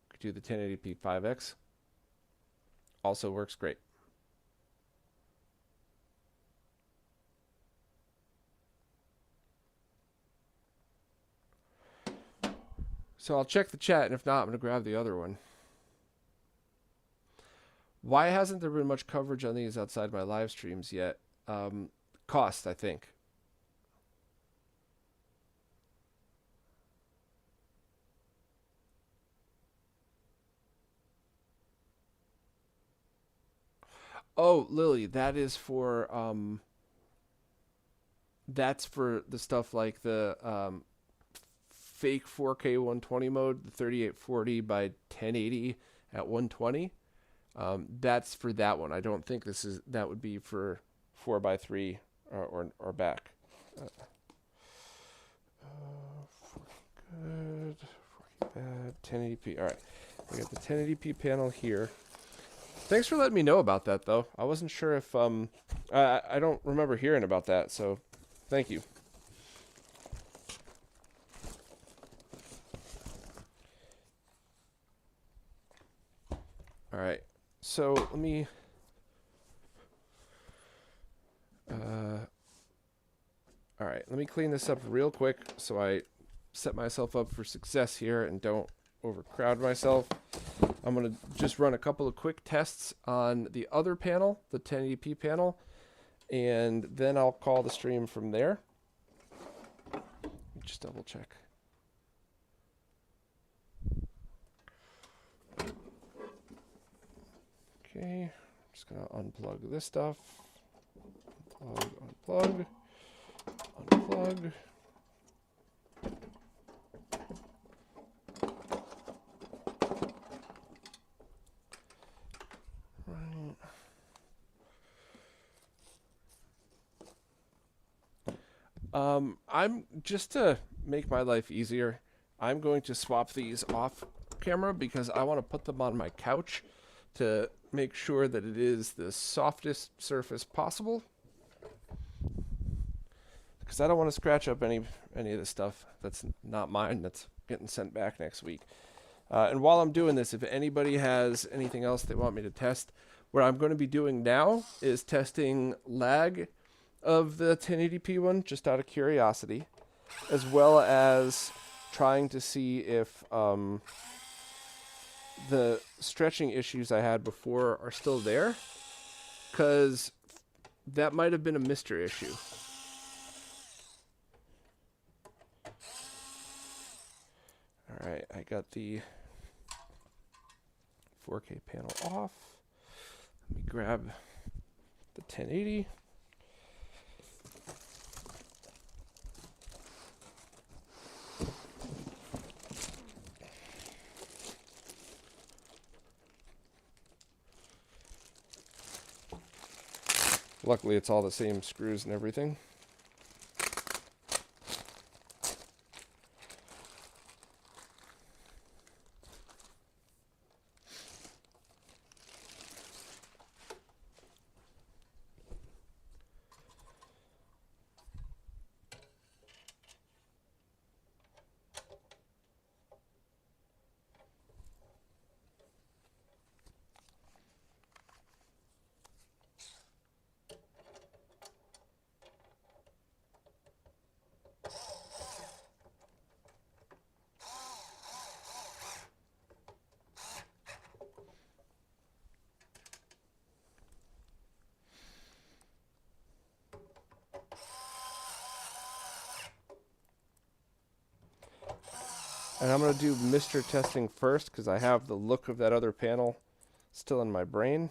you could do the 1080p 5x. Also works great. So I'll check the chat, and if not, I'm going to grab the other one. Why hasn't there been much coverage on these outside my live streams yet? Cost, I think. Oh, Lily, that is for that's for the stuff like the fake 4K 120 mode, the 3840 by 1080 at 120. That's for that one. I don't think that would be for 4x3 or back. Good. 4K bad. 1080p. All right. We got the 1080p panel here. Thanks for letting me know about that, though. I wasn't sure if I don't remember hearing about that, so thank you. All right. So let me all right, let me clean this up real quick so I set myself up for success here and don't overcrowd myself. I'm going to just run a couple of quick tests on the other panel, the 1080p panel, and then I'll call the stream from there. Let me just double check. Okay, I'm just going to unplug this stuff. Unplug. I'm just to make my life easier, I'm going to swap these off camera because I want to put them on my couch to make sure that it is the softest surface possible. Because I don't want to scratch up any of the stuff that's not mine that's getting sent back next week. And while I'm doing this, if anybody has anything else they want me to test, what I'm going to be doing now is testing lag of the 1080p one, just out of curiosity, as well as trying to see if the stretching issues I had before are still there, because that might have been a Mr. issue. All right, I got the 4K panel off. Let me grab the 1080. Luckily, it's all the same screws and everything. And I'm going to do Mr. testing first because I have the look of that other panel still in my brain.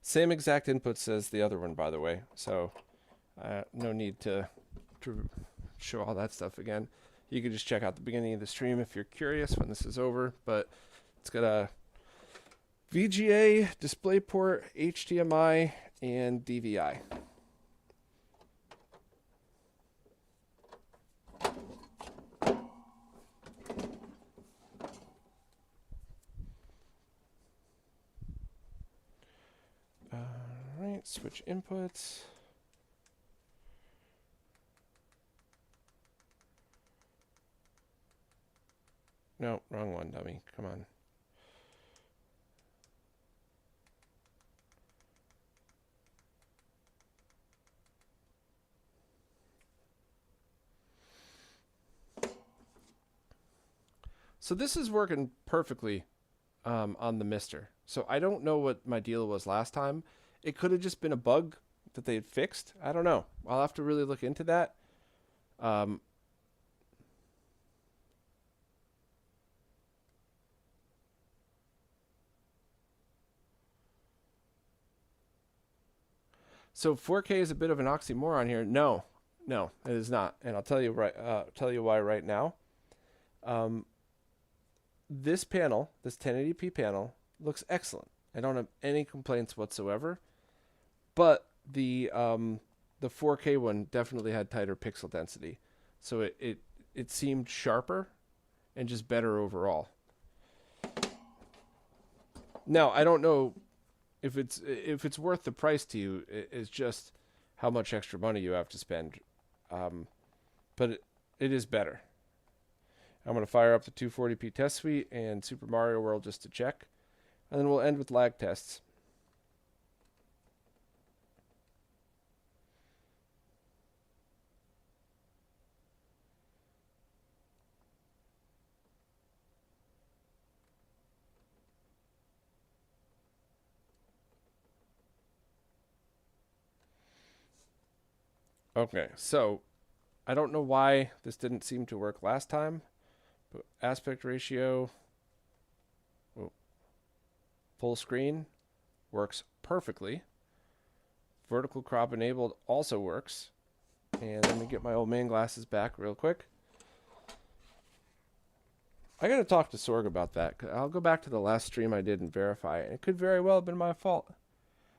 Same exact inputs as the other one, by the way, so no need to show all that stuff again. You can just check out the beginning of the stream if you're curious when this is over, but it's got a VGA, DisplayPort, HDMI, and DVI. Alright, switch inputs. No, wrong one, dummy. Come on. So this is working perfectly on the Mister. So I don't know what my deal was last time. It could have just been a bug that they had fixed. I don't know. I'll have to really look into that. So 4K is a bit of an oxymoron here. No, it is not, and I'll tell you why right now. This panel, this 1080p panel, looks excellent. I don't have any complaints whatsoever. But the 4K one definitely had tighter pixel density, so it seemed sharper and just better overall. Now I don't know if it's worth the price to you. It's just how much extra money you have to spend, but it is better. I'm going to fire up the 240p test suite and Super Mario World just to check, and then we'll end with lag tests. Okay, so I don't know why this didn't seem to work last time, but aspect ratio, full screen works perfectly. Vertical crop enabled also works. And let me get my old man glasses back real quick. I got to talk to Sorg about that. I'll go back to the last stream I did and verify it. It could very well have been my fault.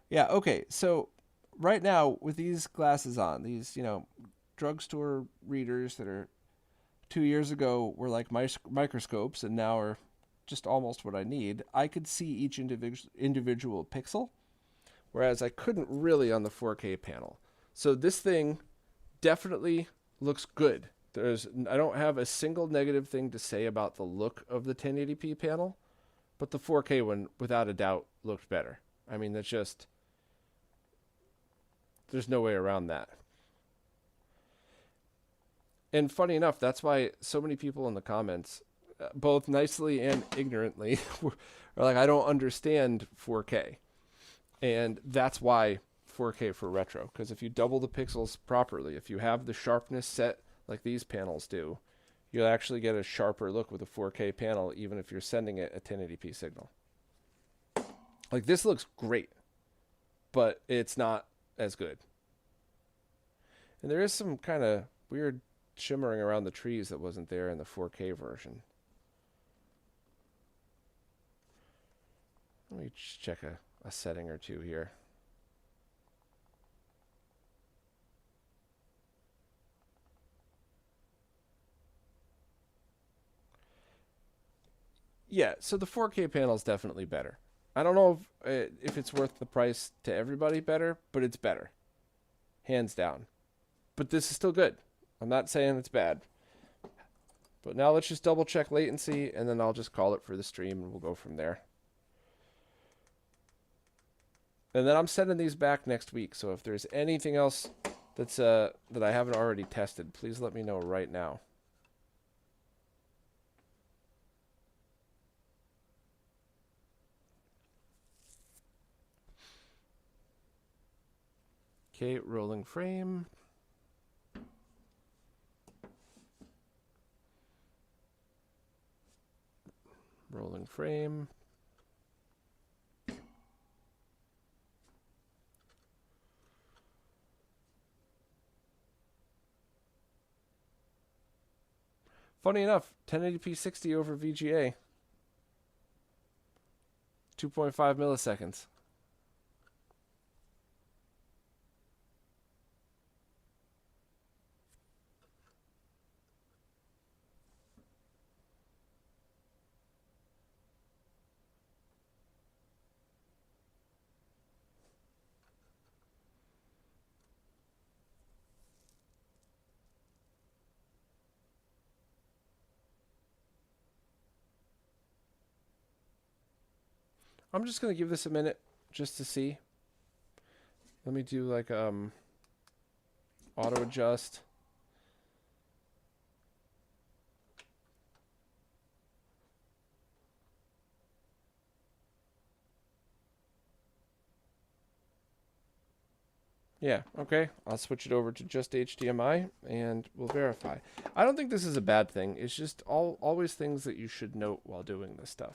Yeah, okay. So right now with these glasses on, these, drugstore readers that are 2 years ago were like microscopes and now are just almost what I need. I could see each individual pixel, whereas I couldn't really on the 4K panel. So this thing definitely looks good. I don't have a single negative thing to say about the look of the 1080p panel, but the 4K one, without a doubt, looked better. I mean, there's no way around that. And funny enough, that's why so many people in the comments, both nicely and ignorantly, are like, I don't understand 4K. And that's why 4K for retro. Because if you double the pixels properly, if you have the sharpness set like these panels do, you'll actually get a sharper look with a 4K panel, even if you're sending it a 1080p signal. Like, this looks great, but it's not as good. And there is some kind of weird shimmering around the trees that wasn't there in the 4K version. Let me just check a setting or two here. Yeah, so the 4K panel is definitely better. I don't know if it's worth the price to everybody better, but it's better. Hands down. But this is still good. I'm not saying it's bad. But now let's just double check latency, and then I'll just call it for the stream, and we'll go from there. And then I'm sending these back next week, so if there's anything else that's that I haven't already tested, please let me know right now. Okay, rolling frame. Rolling frame. Funny enough, 1080p 60 over VGA. 2.5 milliseconds. I'm just going to give this a minute just to see. Let me do like auto adjust. Yeah, okay. I'll switch it over to just HDMI and we'll verify. I don't think this is a bad thing. It's just always things that you should note while doing this stuff.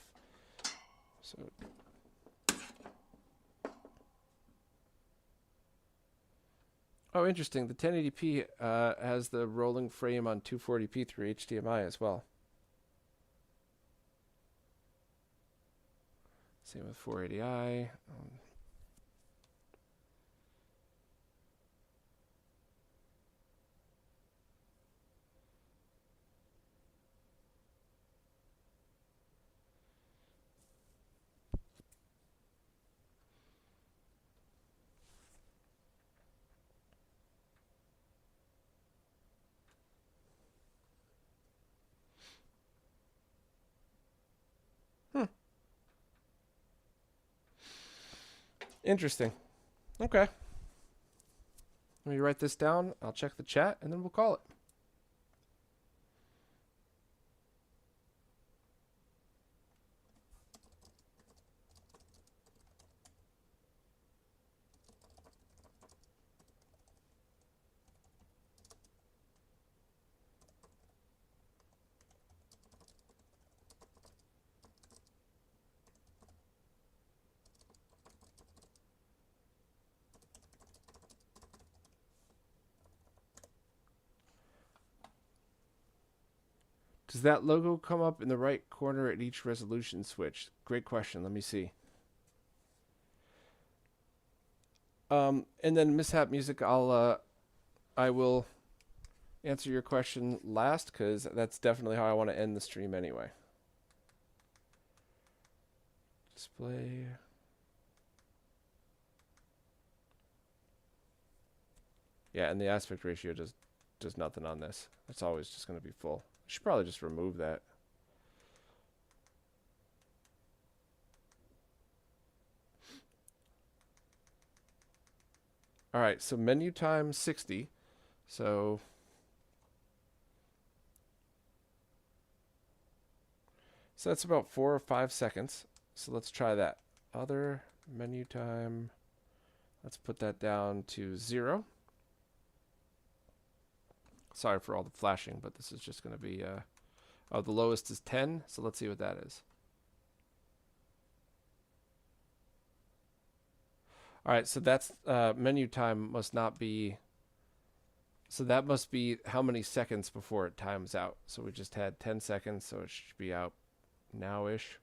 So oh, interesting. The 1080p has the rolling frame on 240p through HDMI as well. Same with 480i. Interesting. Okay. Let me write this down. I'll check the chat and then we'll call it. Does that logo come up in the right corner at each resolution switch? Great question. Let me see. And then Mishap Music, I will answer your question last because that's definitely how I want to end the stream anyway. Display. Yeah, and the aspect ratio does nothing on this. It's always just going to be full. I should probably just remove that. All right, so menu time 60. So that's about 4 or 5 seconds. So let's try that. Other menu time. Let's put that down to 0. Sorry for all the flashing, but this is just going to be, oh, the lowest is 10. So let's see what that is. All right, so that's menu time must not be, so that must be how many seconds before it times out. So we just had 10 seconds, so it should be out now-ish.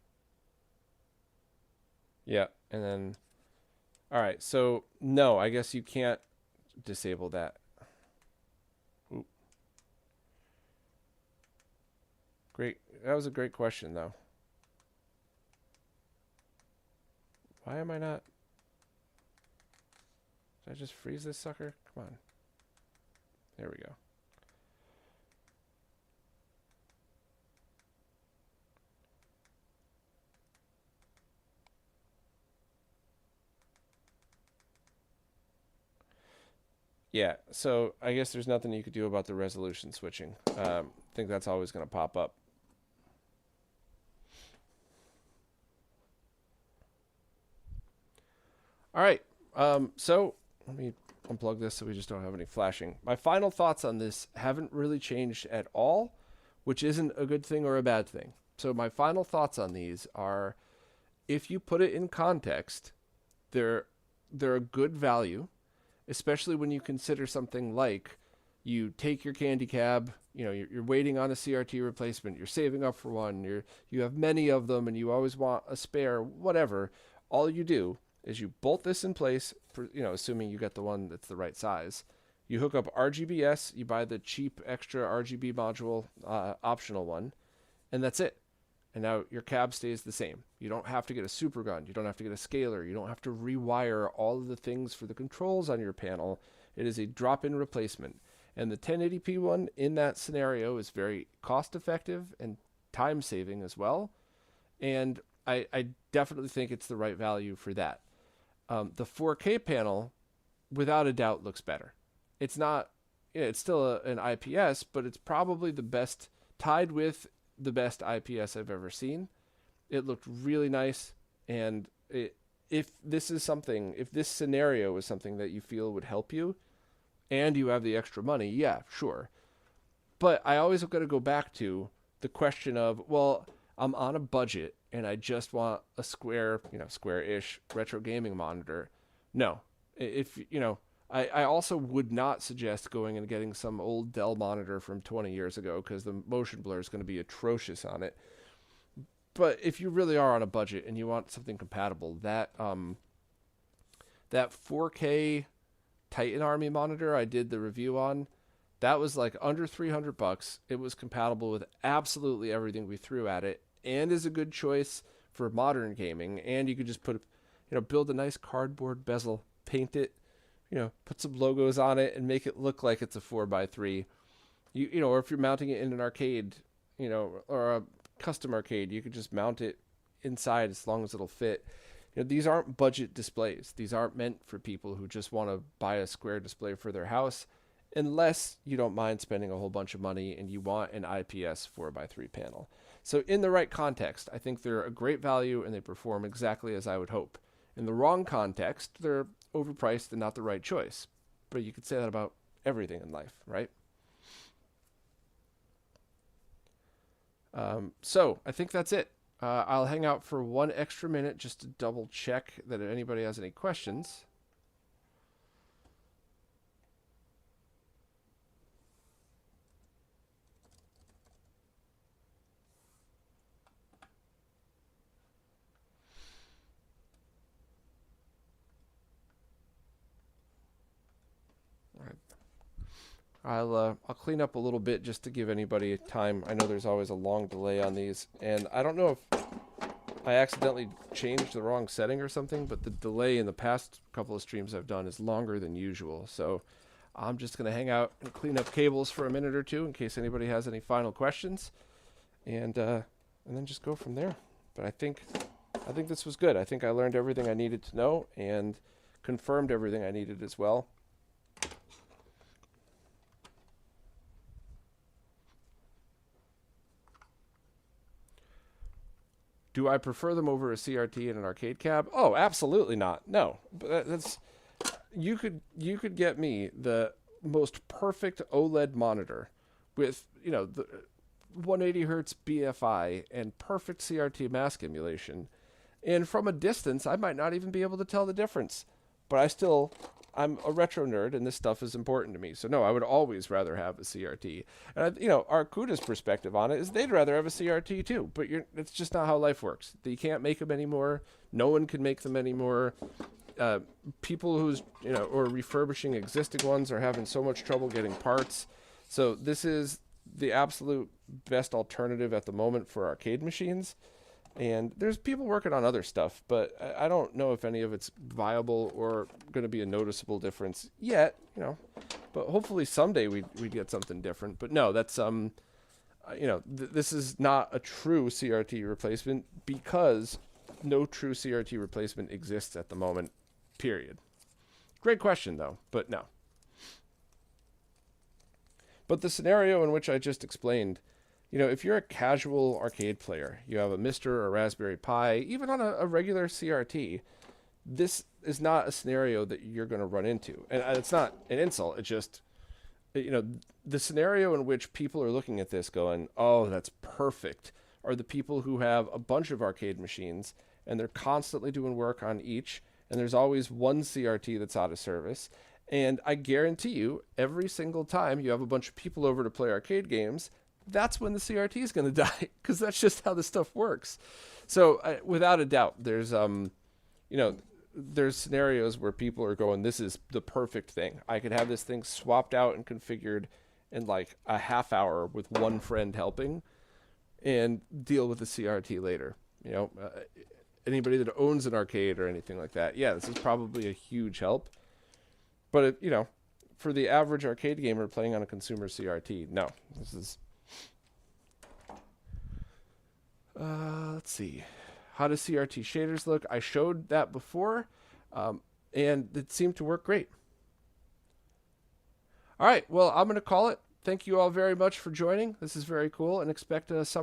Yeah, and then, all right, so no, I guess you can't disable that. Oop. Great, that was a great question though. Why am I not? Did I just freeze this sucker? Come on. There we go. Yeah, so I guess there's nothing you could do about the resolution switching. I think that's always going to pop up. All right, so let me unplug this so we just don't have any flashing. My final thoughts on this haven't really changed at all, which isn't a good thing or a bad thing. So my final thoughts on these are, if you put it in context, they're a good value, especially when you consider something like you take your candy cab, you know, you're waiting on a CRT replacement, you're saving up for one, you have many of them and you always want a spare, whatever. All you do is you bolt this in place, for, you know, assuming you get the one that's the right size. You hook up RGBS, you buy the cheap extra RGB module, optional one, and that's it. And now your cab stays the same. You don't have to get a super gun. You don't have to get a scaler. You don't have to rewire all of the things for the controls on your panel. It is a drop-in replacement. And the 1080p one in that scenario is very cost-effective and time-saving as well. And I definitely think it's the right value for that. The 4K panel, without a doubt, looks better. It's not, you know, it's still an IPS, but it's probably the best, tied with the best IPS I've ever seen. It looked really nice, and if this scenario is something that you feel would help you, and you have the extra money, yeah, sure. But I always got to go back to the question of, well, I'm on a budget and I just want a square-ish retro gaming monitor. No, if you know, I also would not suggest going and getting some old Dell monitor from 20 years ago because the motion blur is going to be atrocious on it. But if you really are on a budget and you want something compatible, that 4K Titan Army monitor I did the review on, that was like under $300. It was compatible with absolutely everything we threw at it, and is a good choice for modern gaming. And you could just put, build a nice cardboard bezel, paint it, put some logos on it, and make it look like it's a 4x3. Or if you're mounting it in an arcade, or a custom arcade, you could just mount it inside as long as it'll fit. These aren't budget displays. These aren't meant for people who just want to buy a square display for their house, unless you don't mind spending a whole bunch of money and you want an IPS 4x3 panel. So in the right context, I think they're a great value and they perform exactly as I would hope. In the wrong context, they're overpriced and not the right choice. But you could say that about everything in life, right? So I think that's it. I'll hang out for 1 extra minute just to double check that if anybody has any questions. I'll clean up a little bit just to give anybody time. I know there's always a long delay on these, and I don't know if I accidentally changed the wrong setting or something, but the delay in the past couple of streams I've done is longer than usual. So I'm just going to hang out and clean up cables for a minute or two in case anybody has any final questions, and then just go from there. But I think this was good. I think I learned everything I needed to know and confirmed everything I needed as well. Do I prefer them over a CRT and an arcade cab? Oh, absolutely not. No, but that's you could get me the most perfect OLED monitor with, you know, the 180 hertz BFI and perfect CRT mask emulation, and from a distance I might not even be able to tell the difference. But I'm a retro nerd, and this stuff is important to me. So no, I would always rather have a CRT. And you know, Arcooda's perspective on it is they'd rather have a CRT too. But it's just not how life works. You can't make them anymore. No one can make them anymore. People who's, you know, or refurbishing existing ones are having so much trouble getting parts. So this is the absolute best alternative at the moment for arcade machines. And there's people working on other stuff, but I don't know if any of it's viable or going to be a noticeable difference yet, you know. But hopefully someday we'd get something different. But no, that's you know, this is not a true CRT replacement because no true CRT replacement exists at the moment. Period. Great question though, but no. But the scenario in which I just explained, you know, if you're a casual arcade player, you have a Mister or a Raspberry Pi, even on a regular CRT, this is not a scenario that you're going to run into. And it's not an insult. It's just, you know, the scenario in which people are looking at this going, oh, that's perfect, are the people who have a bunch of arcade machines and they're constantly doing work on each, and there's always one CRT that's out of service. And I guarantee you, every single time you have a bunch of people over to play arcade games, that's when the CRT is going to die, because that's just how this stuff works. So without a doubt, there's you know, there's scenarios where people are going, this is the perfect thing. I could have this thing swapped out and configured in like a half hour with one friend helping, and deal with the CRT later. You know, anybody that owns an arcade or anything like that, yeah, this is probably a huge help. But you know, for the average arcade gamer playing on a consumer CRT, no, this is. Let's see. How does CRT shaders look? I showed that before, and it seemed to work great. All right, well, I'm going to call it. Thank you all very much for joining. This is very cool, and expect a summer